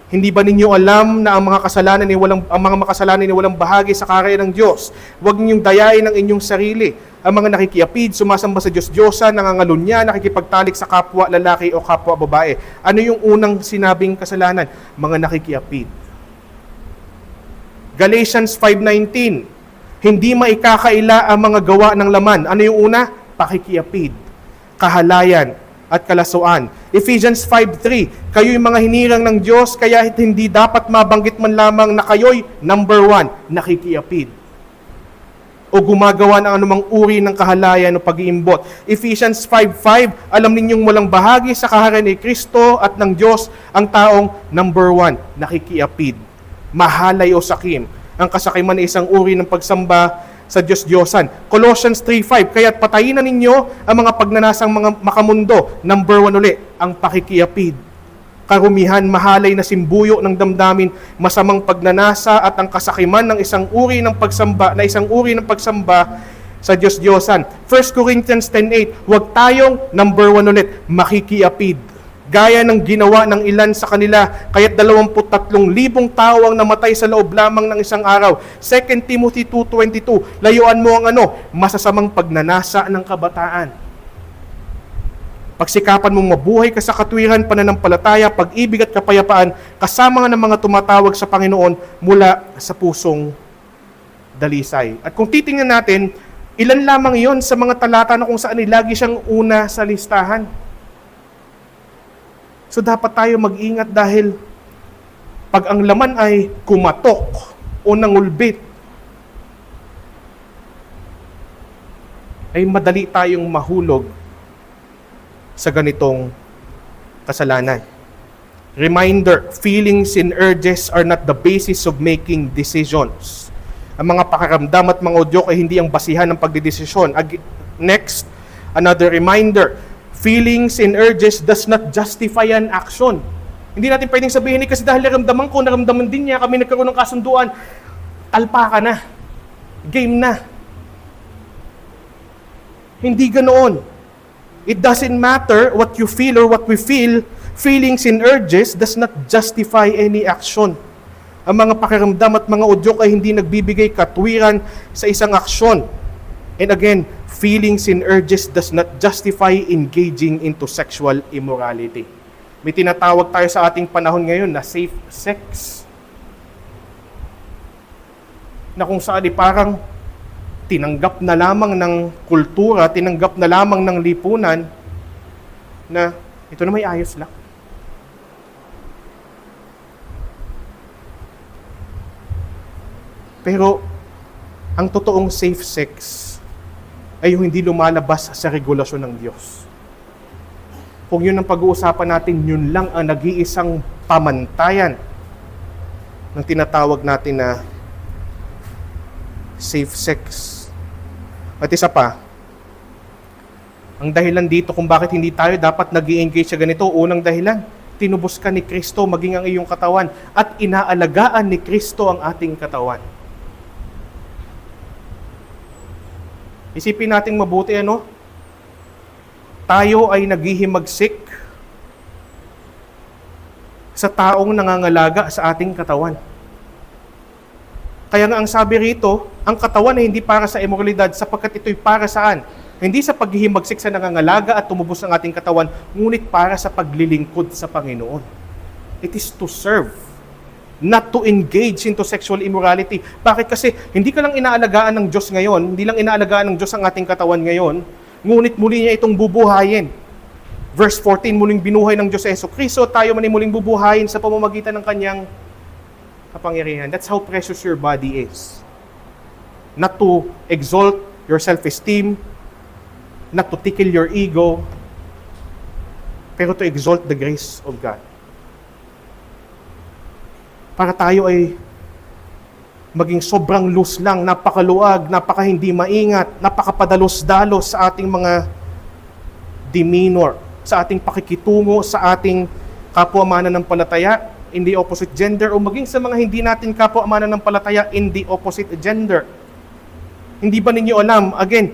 Hindi ba ninyo alam na ang mga makasalanan ay walang bahagi sa karaya ng Diyos? Huwag ninyong dayain ang inyong sarili. Ang mga nakikiapid, sumasamba sa Diyos-Diyosa, nangangalunya, nakikipagtalik sa kapwa lalaki o kapwa babae. Ano yung unang sinabing kasalanan? Mga nakikiapid. Galatians 5:19. Hindi maikakaila ang mga gawa ng laman. Ano yung una? Pakikiapid, kahalayan, at kalasuan. Ephesians 5:3, kayo'y mga hinirang ng Diyos, kaya hindi dapat mabanggit man lamang na kayo'y number 1, nakikiapid. O gumagawa ng anumang uri ng kahalayan o pag-iimbot. Ephesians 5:5, alam ninyong walang bahagi sa kaharian ni Kristo at ng Diyos ang taong number 1, nakikiapid. Mahalay o sakim. Ang kasakiman ay isang uri ng pagsamba sa Diyos-Diyosan. Colossians 3:5, kaya't patayin na ninyo ang mga pagnanasang mga makamundo. Number 1 uli, ang pakikiapid. karumihan, mahalay na simbuyo ng damdamin, masamang pagnanasa at ang kasakiman ng isang uri ng pagsamba sa Diyos-Diyosan. 1 Corinthians 10:8, huwag tayong, number 1 ulit, makikiapid. Gaya ng ginawa ng ilan sa kanila, kaya't 23,000 tao ang namatay sa loob lamang ng isang araw. 2 Timothy 2:22, layuan mo ang masasamang pagnanasa ng kabataan. Pagsikapan mong mabuhay ka sa katwiran, pananampalataya, pag-ibig at kapayapaan, kasama ng mga tumatawag sa Panginoon mula sa pusong dalisay. At kung titingnan natin, ilan lamang iyon sa mga talata na kung saan lagi siyang una sa listahan. So dapat tayo mag-ingat dahil pag ang laman ay kumatok o nangulbit, ay madali tayong mahulog sa ganitong kasalanan. Reminder, feelings and urges are not the basis of making decisions. Ang mga pakaramdam at mga udyok ay hindi ang basihan ng pagdedesisyon. Next, another reminder, feelings and urges does not justify an action. Hindi natin pwedeng sabihin, kasi dahil naramdaman din niya, kami nagkaroon ng kasunduan, talpa ka na. Game na. Hindi ganoon. It doesn't matter what you feel or what we feel. Feelings and urges does not justify any action. Ang mga pakiramdam at mga udyok ay hindi nagbibigay katwiran sa isang aksyon. And again, feelings and urges does not justify engaging into sexual immorality. May tinatawag tayo sa ating panahon ngayon na safe sex. Na kung saan parang tinanggap na lamang ng kultura, tinanggap na lamang ng lipunan na ito na may ayos lang. Pero ang totoong safe sex ay yung hindi lumalabas sa regulasyon ng Diyos. Kung yun ang pag-uusapan natin, yun lang ang nag-iisang pamantayan ng tinatawag natin na safe sex. At isa pa, ang dahilan dito kung bakit hindi tayo dapat nag-i-engage sa ganito, unang dahilan, tinubos ka ni Kristo maging ang iyong katawan at inaalagaan ni Kristo ang ating katawan. Isipin natin mabuti, tayo ay naghihimagsik sa taong nangangalaga sa ating katawan. Kaya nga ang sabi rito, ang katawan ay hindi para sa immoralidad sapagkat ito'y para saan? Hindi sa paghihimagsik sa nangangalaga at tumubos ng ating katawan, ngunit para sa paglilingkod sa Panginoon. It is to serve, not to engage into sexual immorality. Bakit? Kasi hindi ka lang inaalagaan ng Diyos ngayon, hindi lang inaalagaan ng Diyos ang ating katawan ngayon, ngunit muli niya itong bubuhayin. Verse 14, muling binuhay ng Diyos sa Jesucristo, tayo man ay muling bubuhayin sa pamamagitan ng kanyang kapangyarihan. That's how precious your body is. Not to exalt your self-esteem, not to tickle your ego, pero to exalt the grace of God. Para tayo ay maging sobrang loose lang, napakaluwag, napaka hindi maingat, napakapadalos-dalos sa ating mga demeanor, sa ating pakikitungo, sa ating kapwa mananampalataya, in the opposite gender, o maging sa mga hindi natin kapwa mananampalataya in the opposite gender. Hindi ba ninyo alam? Again,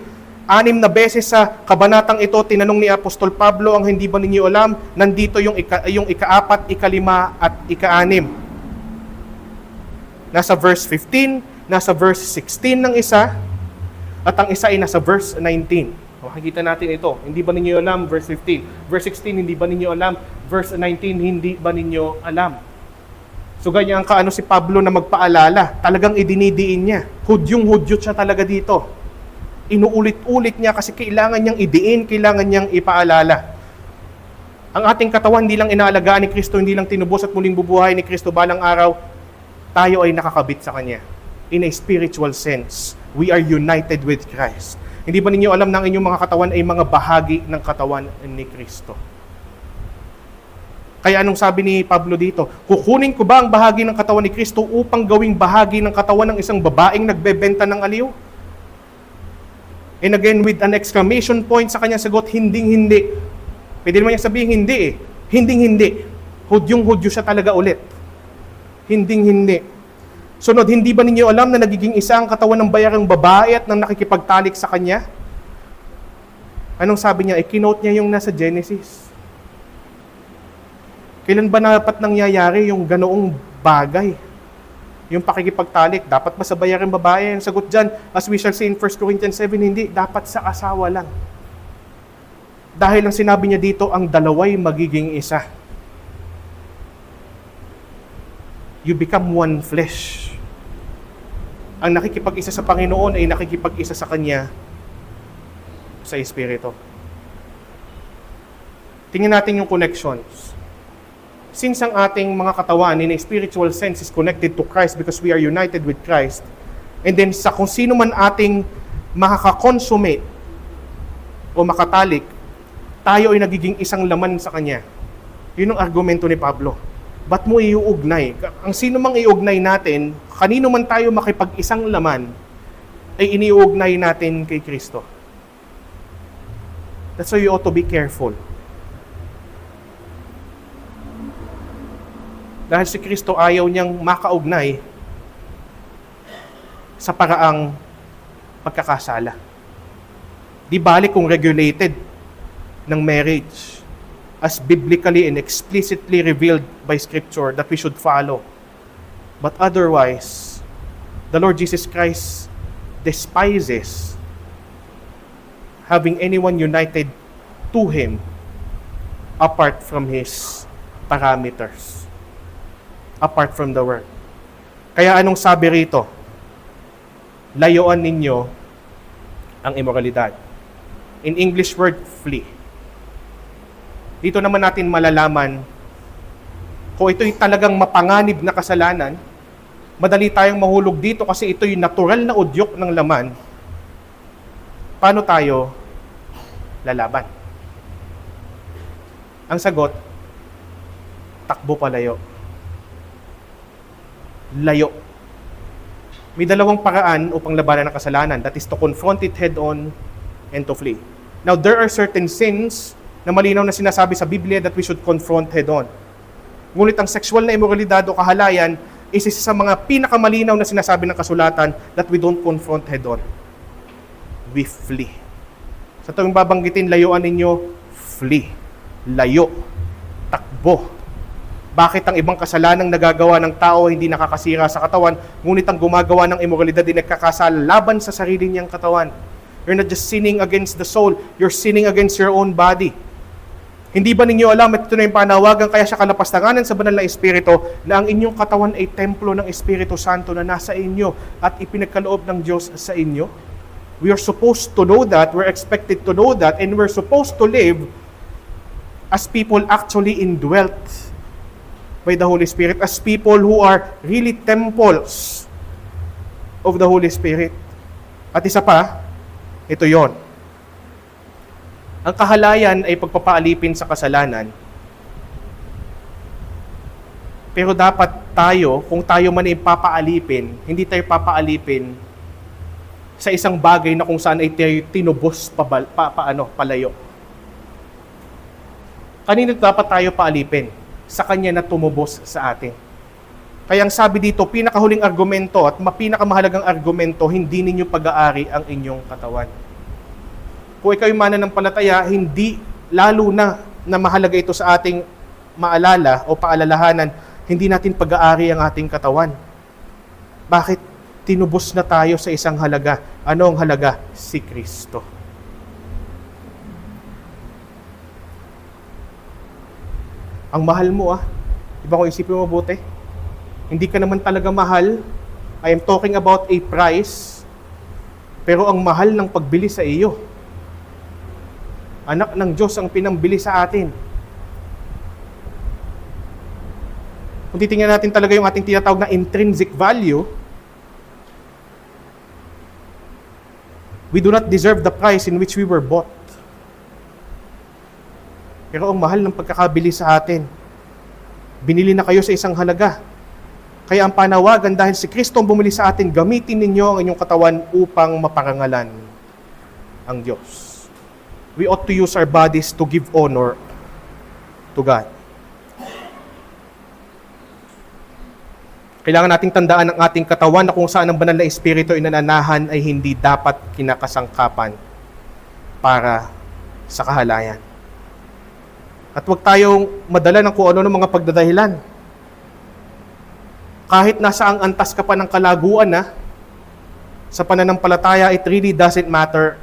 6 na beses sa kabanatang ito, tinanong ni Apostol Pablo, ang hindi ba ninyo alam? Nandito yung ika-4, ika-5, at ika-6. Nasa verse 15, nasa verse 16 ng isa, at ang isa ay nasa verse 19. Makikita natin ito. Hindi ba ninyo alam? Verse 15. Verse 16, hindi ba ninyo alam? Verse 19, hindi ba ninyo alam? So ganyan kaano si Pablo na magpaalala. Talagang idinidiin niya. Hudyong-hudyot siya talaga dito. Inuulit-ulit niya kasi kailangan niyang idiin, kailangan niyang ipaalala. Ang ating katawan hindi lang inaalagaan ni Kristo, hindi lang tinubos at muling bubuhay ni Kristo balang araw, tayo ay nakakabit sa Kanya. In a spiritual sense, we are united with Christ. Hindi ba ninyo alam na ang inyong mga katawan ay mga bahagi ng katawan ni Kristo? Kaya anong sabi ni Pablo dito? Kukunin ko ba ang bahagi ng katawan ni Kristo upang gawing bahagi ng katawan ng isang babaeng nagbebenta ng aliw? And again, with an exclamation point sa kanyang sagot, hinding-hindi. Pwede naman niyang sabihin, hindi eh. Hinding-hindi. Hudyong-hudyo siya talaga ulit. Hinding-hindi. Sunod, hindi ba ninyo alam na nagiging isa ang katawan ng bayarang babae at nang nakikipagtalik sa kanya? Anong sabi niya? I-kinote niya yung nasa Genesis. Kailan ba dapat nangyayari yung ganoong bagay? Yung pakikipagtalik, dapat ba sa bayarang babae? Ang sagot dyan, as we shall see in 1 Corinthians 7, hindi. Dapat sa asawa lang. Dahil ang sinabi niya dito, ang dalaway magiging isa. You become one flesh. Ang nakikipag-isa sa Panginoon ay nakikipag-isa sa Kanya sa Espiritu. Tingnan natin yung connections. Since ang ating mga katawan in a spiritual sense is connected to Christ because we are united with Christ, and then sa kung sino man ating makakakonsummate o makatalik, tayo ay nagiging isang laman sa Kanya. Yun ang argumento ni Pablo. Ba't mo iuugnay? Ang sino mang iugnay natin, kanino man tayo makipag-isang laman, ay iniuugnay natin kay Kristo. That's why you ought to be careful. Dahil si Kristo ayaw niyang makaugnay sa paraang pagkakasala. Di balik kung regulated ng marriage as biblically and explicitly revealed by Scripture that we should follow. But otherwise, the Lord Jesus Christ despises having anyone united to Him apart from His parameters, apart from the Word. Kaya anong sabi rito? Layuan ninyo ang immoralidad. In English word, flee. Dito naman natin malalaman kung ito'y talagang mapanganib na kasalanan. Madali tayong mahulog dito kasi ito'y natural na udyok ng laman. Paano tayo lalaban? Ang sagot, takbo palayo. Layo. May dalawang paraan upang labanan ang kasalanan. That is to confront it head-on and to flee. Now, there are certain sins na malinaw na sinasabi sa Biblia that we should confront head-on. Ngunit ang sexual na immoralidad o kahalayan is isa sa mga pinakamalinaw na sinasabi ng kasulatan that we don't confront head-on. We flee. Sa tuwing babanggitin, layuan ninyo, flee. Layo. Takbo. Bakit ang ibang kasalanang nagagawa ng tao hindi nakakasira sa katawan, ngunit ang gumagawa ng immoralidad ay nagkakasala laban sa sarili niyang katawan? You're not just sinning against the soul, you're sinning against your own body. Hindi ba ninyo alam at ito na yung panawagan kaya siya kalapastanganan sa banal na Espiritu na ang inyong katawan ay templo ng Espiritu Santo na nasa inyo at ipinagkaloob ng Diyos sa inyo? We are supposed to know that, we're expected to know that, and we're supposed to live as people actually indwelt by the Holy Spirit, as people who are really temples of the Holy Spirit. At isa pa, ito yon. Ang kahalayan ay pagpapaalipin sa kasalanan. Pero dapat tayo, kung tayo man ay papaalipin, hindi tayo papaalipin sa isang bagay na kung saan ay tinubos palayo. Kanino dapat tayo paalipin? Sa Kanya na tumubos sa atin. Kaya ang sabi dito, pinakahuling argumento at pinakamahalagang argumento, hindi ninyo pag-aari ang inyong katawan. Kung ikaw yung mananampalataya, hindi lalo na mahalaga ito sa ating maalala o paalalahanan, hindi natin pag-aari ang ating katawan. Bakit? Tinubos na tayo sa isang halaga. Ano ang halaga? Si Kristo. Ang mahal mo Iba kung isipin mo mabuti. Hindi ka naman talaga mahal. I am talking about a price. Pero ang mahal ng pagbili sa iyo. Anak ng Diyos ang pinambili sa atin. Kung titingnan natin talaga yung ating tinatawag na intrinsic value, we do not deserve the price in which we were bought. Pero ang mahal ng pagkakabili sa atin, binili na kayo sa isang halaga. Kaya ang panawagan, dahil si Kristo ang bumili sa atin, gamitin ninyo ang inyong katawan upang maparangalan ang Diyos. We ought to use our bodies to give honor to God. Kailangan nating tandaan ang ating katawan na kung saan ang banal na espiritu ay nananahan ay hindi dapat kinakasangkapan para sa kahalayan. At huwag tayong madala ng kung ano ng mga pagdadahilan. Kahit nasa ang antas ka pa ng kalaguan sa pananampalataya, it really doesn't matter.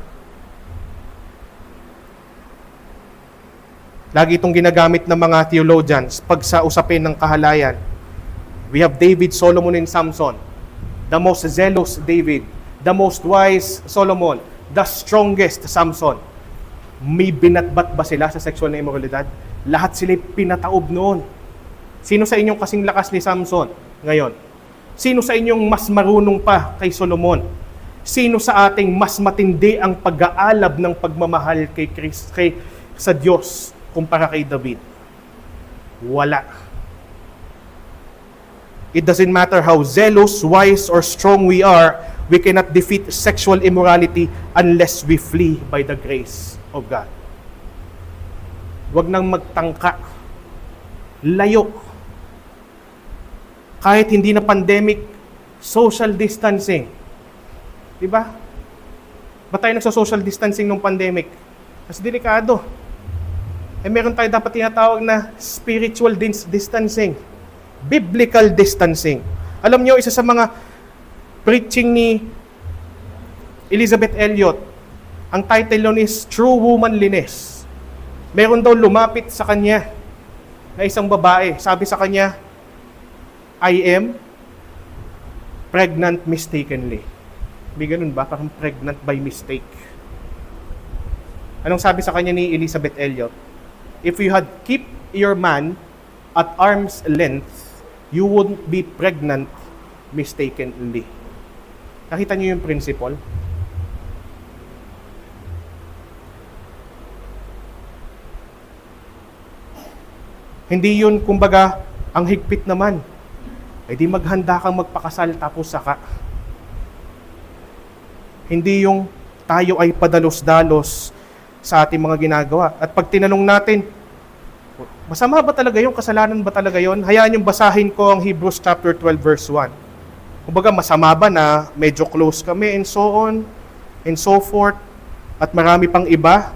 Lagi itong ginagamit ng mga theologians pag sa usapin ng kahalayan. We have David, Solomon, and Samson. The most zealous David, the most wise Solomon, the strongest Samson. May binatbat ba sila sa sexual na immoralidad? Lahat sila pinataob noon. Sino sa inyong kasing lakas ni Samson ngayon? Sino sa inyong mas marunong pa kay Solomon? Sino sa ating mas matindi ang pag-aalab ng pagmamahal sa Diyos kumpara kay David? Wala. It doesn't matter how zealous, wise, or strong we are, we cannot defeat sexual immorality unless we flee by the grace of God. Huwag nang magtangka. Layo. Kahit hindi na pandemic, social distancing. Diba? Ba't tayo nagsa-social distancing nung pandemic? Kasi delikado. Meron tayo dapat tinatawag na spiritual distancing. Biblical distancing. Alam nyo, isa sa mga preaching ni Elizabeth Elliot, ang title nun is True Womanliness. Meron daw lumapit sa kanya na isang babae. Sabi sa kanya, I am pregnant mistakenly. May ganun ba? Parang pregnant by mistake. Anong sabi sa kanya ni Elizabeth Elliot? If you had keep your man at arm's length, you wouldn't be pregnant mistakenly. Nakita niyo yung principle? Hindi yun, kumbaga, ang higpit naman. Ay di maghanda kang magpakasal tapos saka. Hindi yung tayo ay padalos-dalos sa ating mga ginagawa. At pag tinanong natin, masama ba talaga yun? Kasalanan ba talaga yun? Hayaan yung basahin ko ang Hebrews chapter 12 verse 1. Kumbaga, masama ba na medyo close kami and so on and so forth at marami pang iba?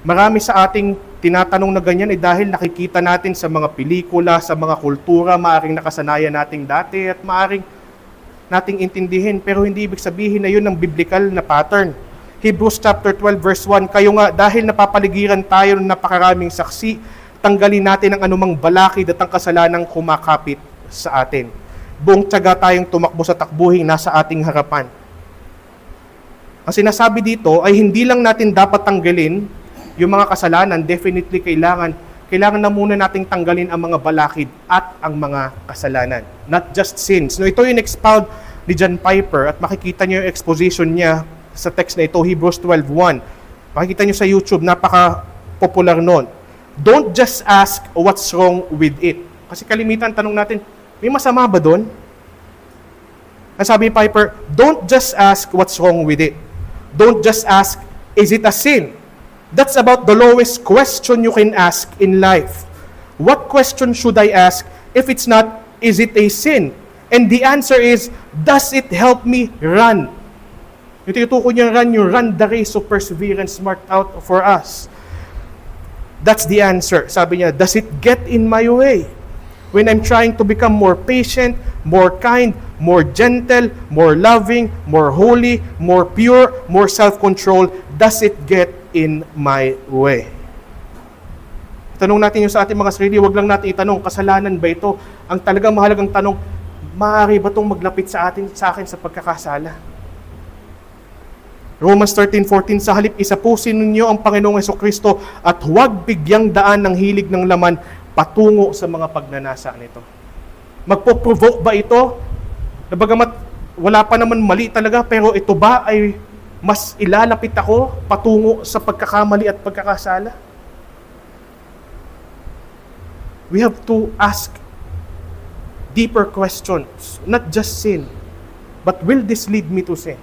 Marami sa ating tinatanong na ganyan ay dahil nakikita natin sa mga pelikula, sa mga kultura, maaring nakasanayan nating dati at maaring nating intindihin. Pero hindi ibig sabihin na yun ang biblical na pattern. Hebrews chapter 12 verse 1, kayo nga dahil napapaligiran tayo ng napakaraming saksi, tanggalin natin ang anumang balakid at ang kasalanang kumakapit sa atin. Buong tiyaga tayong tumakbo sa takbuhing nasa ating harapan. Ang sinasabi dito ay hindi lang natin dapat tanggalin yung mga kasalanan, definitely kailangan na muna nating tanggalin ang mga balakid at ang mga kasalanan. Not just sins. No, ito yung expound ni John Piper at makikita niyo yung exposition niya sa text na ito, Hebrews 12:1. Makikita niyo sa YouTube, napaka-popular nun. Don't just ask what's wrong with it. Kasi kalimitan, tanong natin, may masama ba doon? Ang sabi ni Piper, don't just ask what's wrong with it. Don't just ask, is it a sin? That's about the lowest question you can ask in life. What question should I ask if it's not, is it a sin? And the answer is, does it help me run? Yung tinutukoy niya run the race of perseverance marked out for us. That's the answer. Sabi niya, does it get in my way? When I'm trying to become more patient, more kind, more gentle, more loving, more holy, more pure, more self-control, does it get in my way? Tanong natin yung sa ating mga sarili, wag lang natin itanong, kasalanan ba ito? Ang talagang mahalagang tanong, maaari ba itong maglapit sa akin sa pagkakasala? Romans 13:14, sa halip isapusin ninyo ang Panginoong Hesukristo at huwag bigyang daan ng hilig ng laman patungo sa mga pagnanasa nito. Magpo-provoke ba ito? Na bagamat wala pa naman mali talaga, pero ito ba ay mas ilalapit ako patungo sa pagkakamali at pagkakasala? We have to ask deeper questions, not just sin, but will this lead me to sin?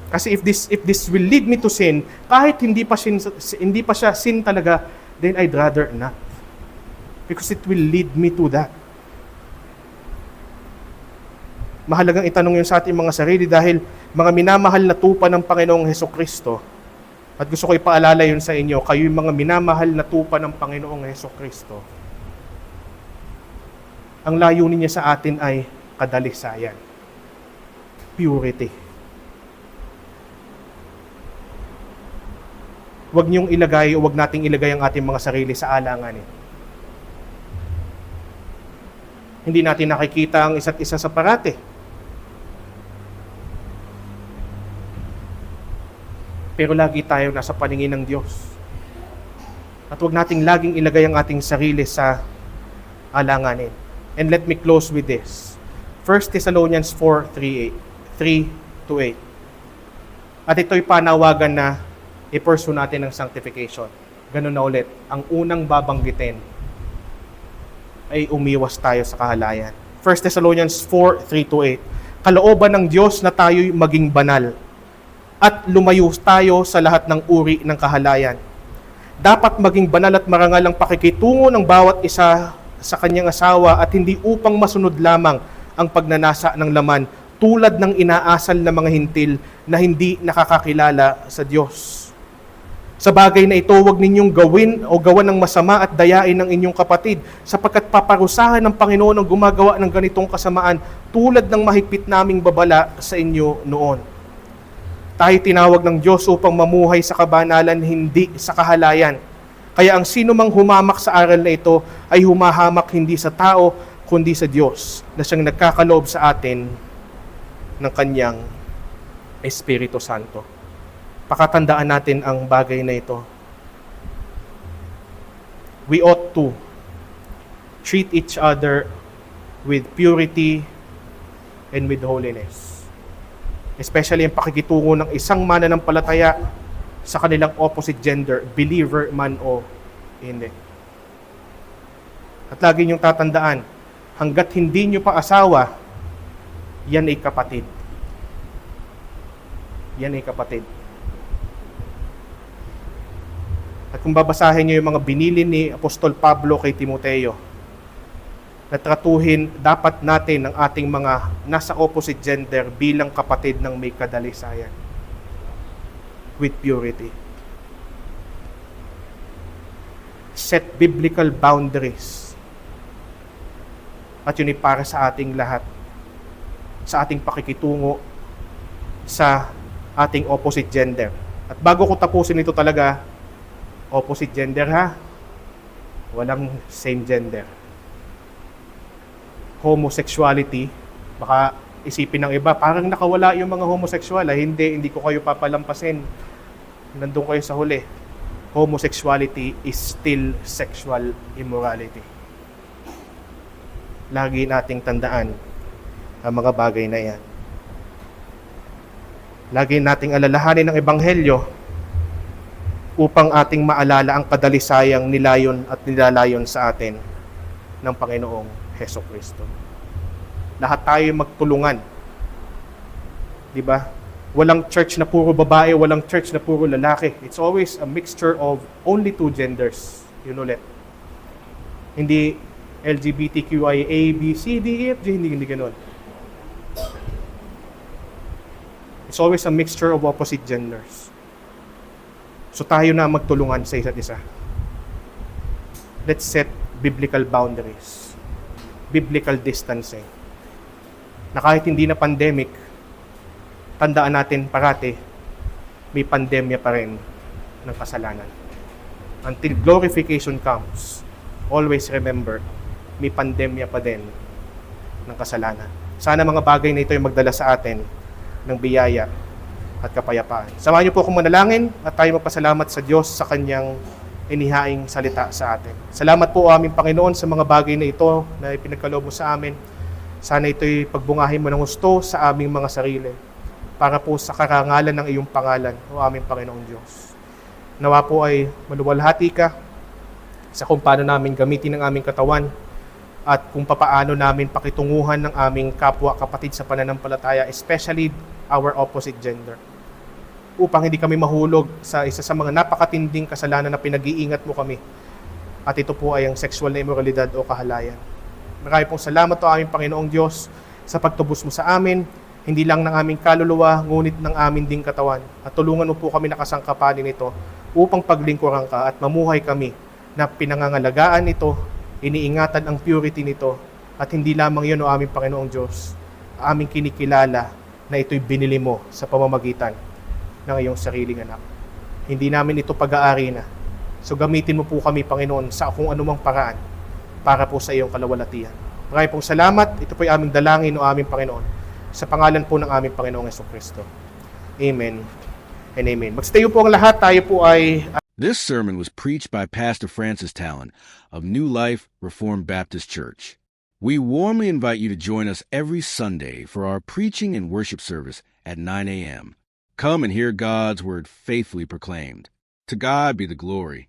Kasi if this will lead me to sin, kahit hindi pa siya sin talaga, then I'd rather not. Because it will lead me to that. Mahalagang itanong yun sa ating mga sarili dahil mga minamahal na tupa ng Panginoong Hesukristo, at gusto ko ipaalala yun sa inyo, kayo yung mga minamahal na tupa ng Panginoong Hesukristo. Ang layunin niya sa atin ay kadalisayan, purity. Huwag niyong ilagay o huwag nating ilagay ang ating mga sarili sa alanganin. Hindi natin nakikita ang isa't isa sa parate. Pero lagi tayo nasa paningin ng Diyos. At huwag nating laging ilagay ang ating sarili sa alanganin. And let me close with this. 1 Thessalonians 4:3-8. At ito'y panawagan na i-pursue natin ang sanctification. Ganun na ulit. Ang unang babanggitin ay umiwas tayo sa kahalayan. 1 Thessalonians 4:3-8. Kalooban ng Diyos na tayo'y maging banal at lumayo tayo sa lahat ng uri ng kahalayan. Dapat maging banal at marangal ang pakikitungo ng bawat isa sa kanyang asawa at hindi upang masunod lamang ang pagnanasa ng laman tulad ng inaasal na mga hintil na hindi nakakakilala sa Diyos. Sa bagay na ito, huwag ninyong gawin o gawan ng masama at dayain ng inyong kapatid sapagkat paparusahan ng Panginoon ang gumagawa ng ganitong kasamaan tulad ng mahigpit naming babala sa inyo noon. Tayo tinawag ng Diyos upang mamuhay sa kabanalan, hindi sa kahalayan. Kaya ang sino mang humamak sa aral na ito ay humahamak hindi sa tao, kundi sa Diyos na siyang nagkakaloob sa atin ng Kanyang Espiritu Santo. Pakatandaan natin ang bagay na ito. We ought to treat each other with purity and with holiness. Especially ang pakikitungo ng isang mananampalataya sa kanilang opposite gender, believer man o hindi. At lagi niyong tatandaan, hanggat hindi niyo pa asawa, yan ay kapatid. Yan ay kapatid. At kung babasahin niyo yung mga binili ni Apostol Pablo kay Timoteo, na tratuhin dapat natin ang ating mga nasa opposite gender bilang kapatid ng may kadalisayan. With purity. Set biblical boundaries. At yun ay para sa ating lahat. Sa ating pakikitungo sa ating opposite gender. At bago ko tapusin ito talaga, opposite gender ha, walang same gender. Homosexuality, baka isipin ng iba, parang nakawala yung mga homosexual. Hindi ko kayo papalampasin. Nandun kayo sa huli. Homosexuality is still sexual immorality. Lagi nating tandaan ang mga bagay na yan. Lagi nating alalahanin ang Ebanghelyo upang ating maalala ang kadalisayang nilayon at nilalayon sa atin ng Panginoong Hesukristo. Lahat tayo magtulungan. Di ba? Walang church na puro babae, walang church na puro lalaki. It's always a mixture of only two genders. Yun ulit. Hindi LGBTQIA, A, B, C, D, E, F, G, hindi ganoon. It's always a mixture of opposite genders. So tayo na magtulungan sa isa't isa. Let's set biblical boundaries. Biblical distancing. Na kahit hindi na pandemic, tandaan natin parati, may pandemya pa rin ng kasalanan. Until glorification comes, always remember, may pandemya pa din ng kasalanan. Sana mga bagay na ito ay magdala sa atin ng biyaya at kapayapaan. Samahan niyo po akong manalangin at tayo magpasalamat sa Diyos sa Kanyang inihaing salita sa atin. Salamat po aming Panginoon sa mga bagay na ito na ipinagkaloob mo sa amin. Sana ito'y pagbungahin mo ng gusto sa aming mga sarili para po sa karangalan ng iyong pangalan, o aming Panginoong Diyos. Nawa po ay maluwalhati ka sa kung paano namin gamitin ang aming katawan at kung papaano namin pakitunguhan ng aming kapwa kapatid sa pananampalataya, especially our opposite gender, upang hindi kami mahulog sa isa sa mga napakatinding kasalanan na pinag-iingat mo kami. At ito po ay ang sexual na immoralidad o kahalayan. Marami pong salamat po aming Panginoong Diyos sa pagtubos mo sa amin, hindi lang ng aming kaluluwa, ngunit ng amin ding katawan. At tulungan mo po kami nakasangkapanin nito upang paglingkuran ka at mamuhay kami na pinangangalagaan nito, iniingatan ang purity nito, at hindi lamang yun o aming Panginoong Diyos, aming kinikilala na ito'y binili mo sa pamamagitan ng iyong sariling anak. Hindi namin ito pag-aari na. So gamitin mo po kami, Panginoon, sa kung anumang paraan para po sa iyong kalawalatian. Maraming pong salamat. Ito po'y aming dalangin o aming Panginoon. Sa pangalan po ng aming Panginoong Jesucristo. Amen and amen. Magstayo po ang lahat. Tayo po ay... This sermon was preached by Pastor Francis Talon of New Life Reformed Baptist Church. We warmly invite you to join us every Sunday for our preaching and worship service at 9 a.m. Come and hear God's word faithfully proclaimed. To God be the glory.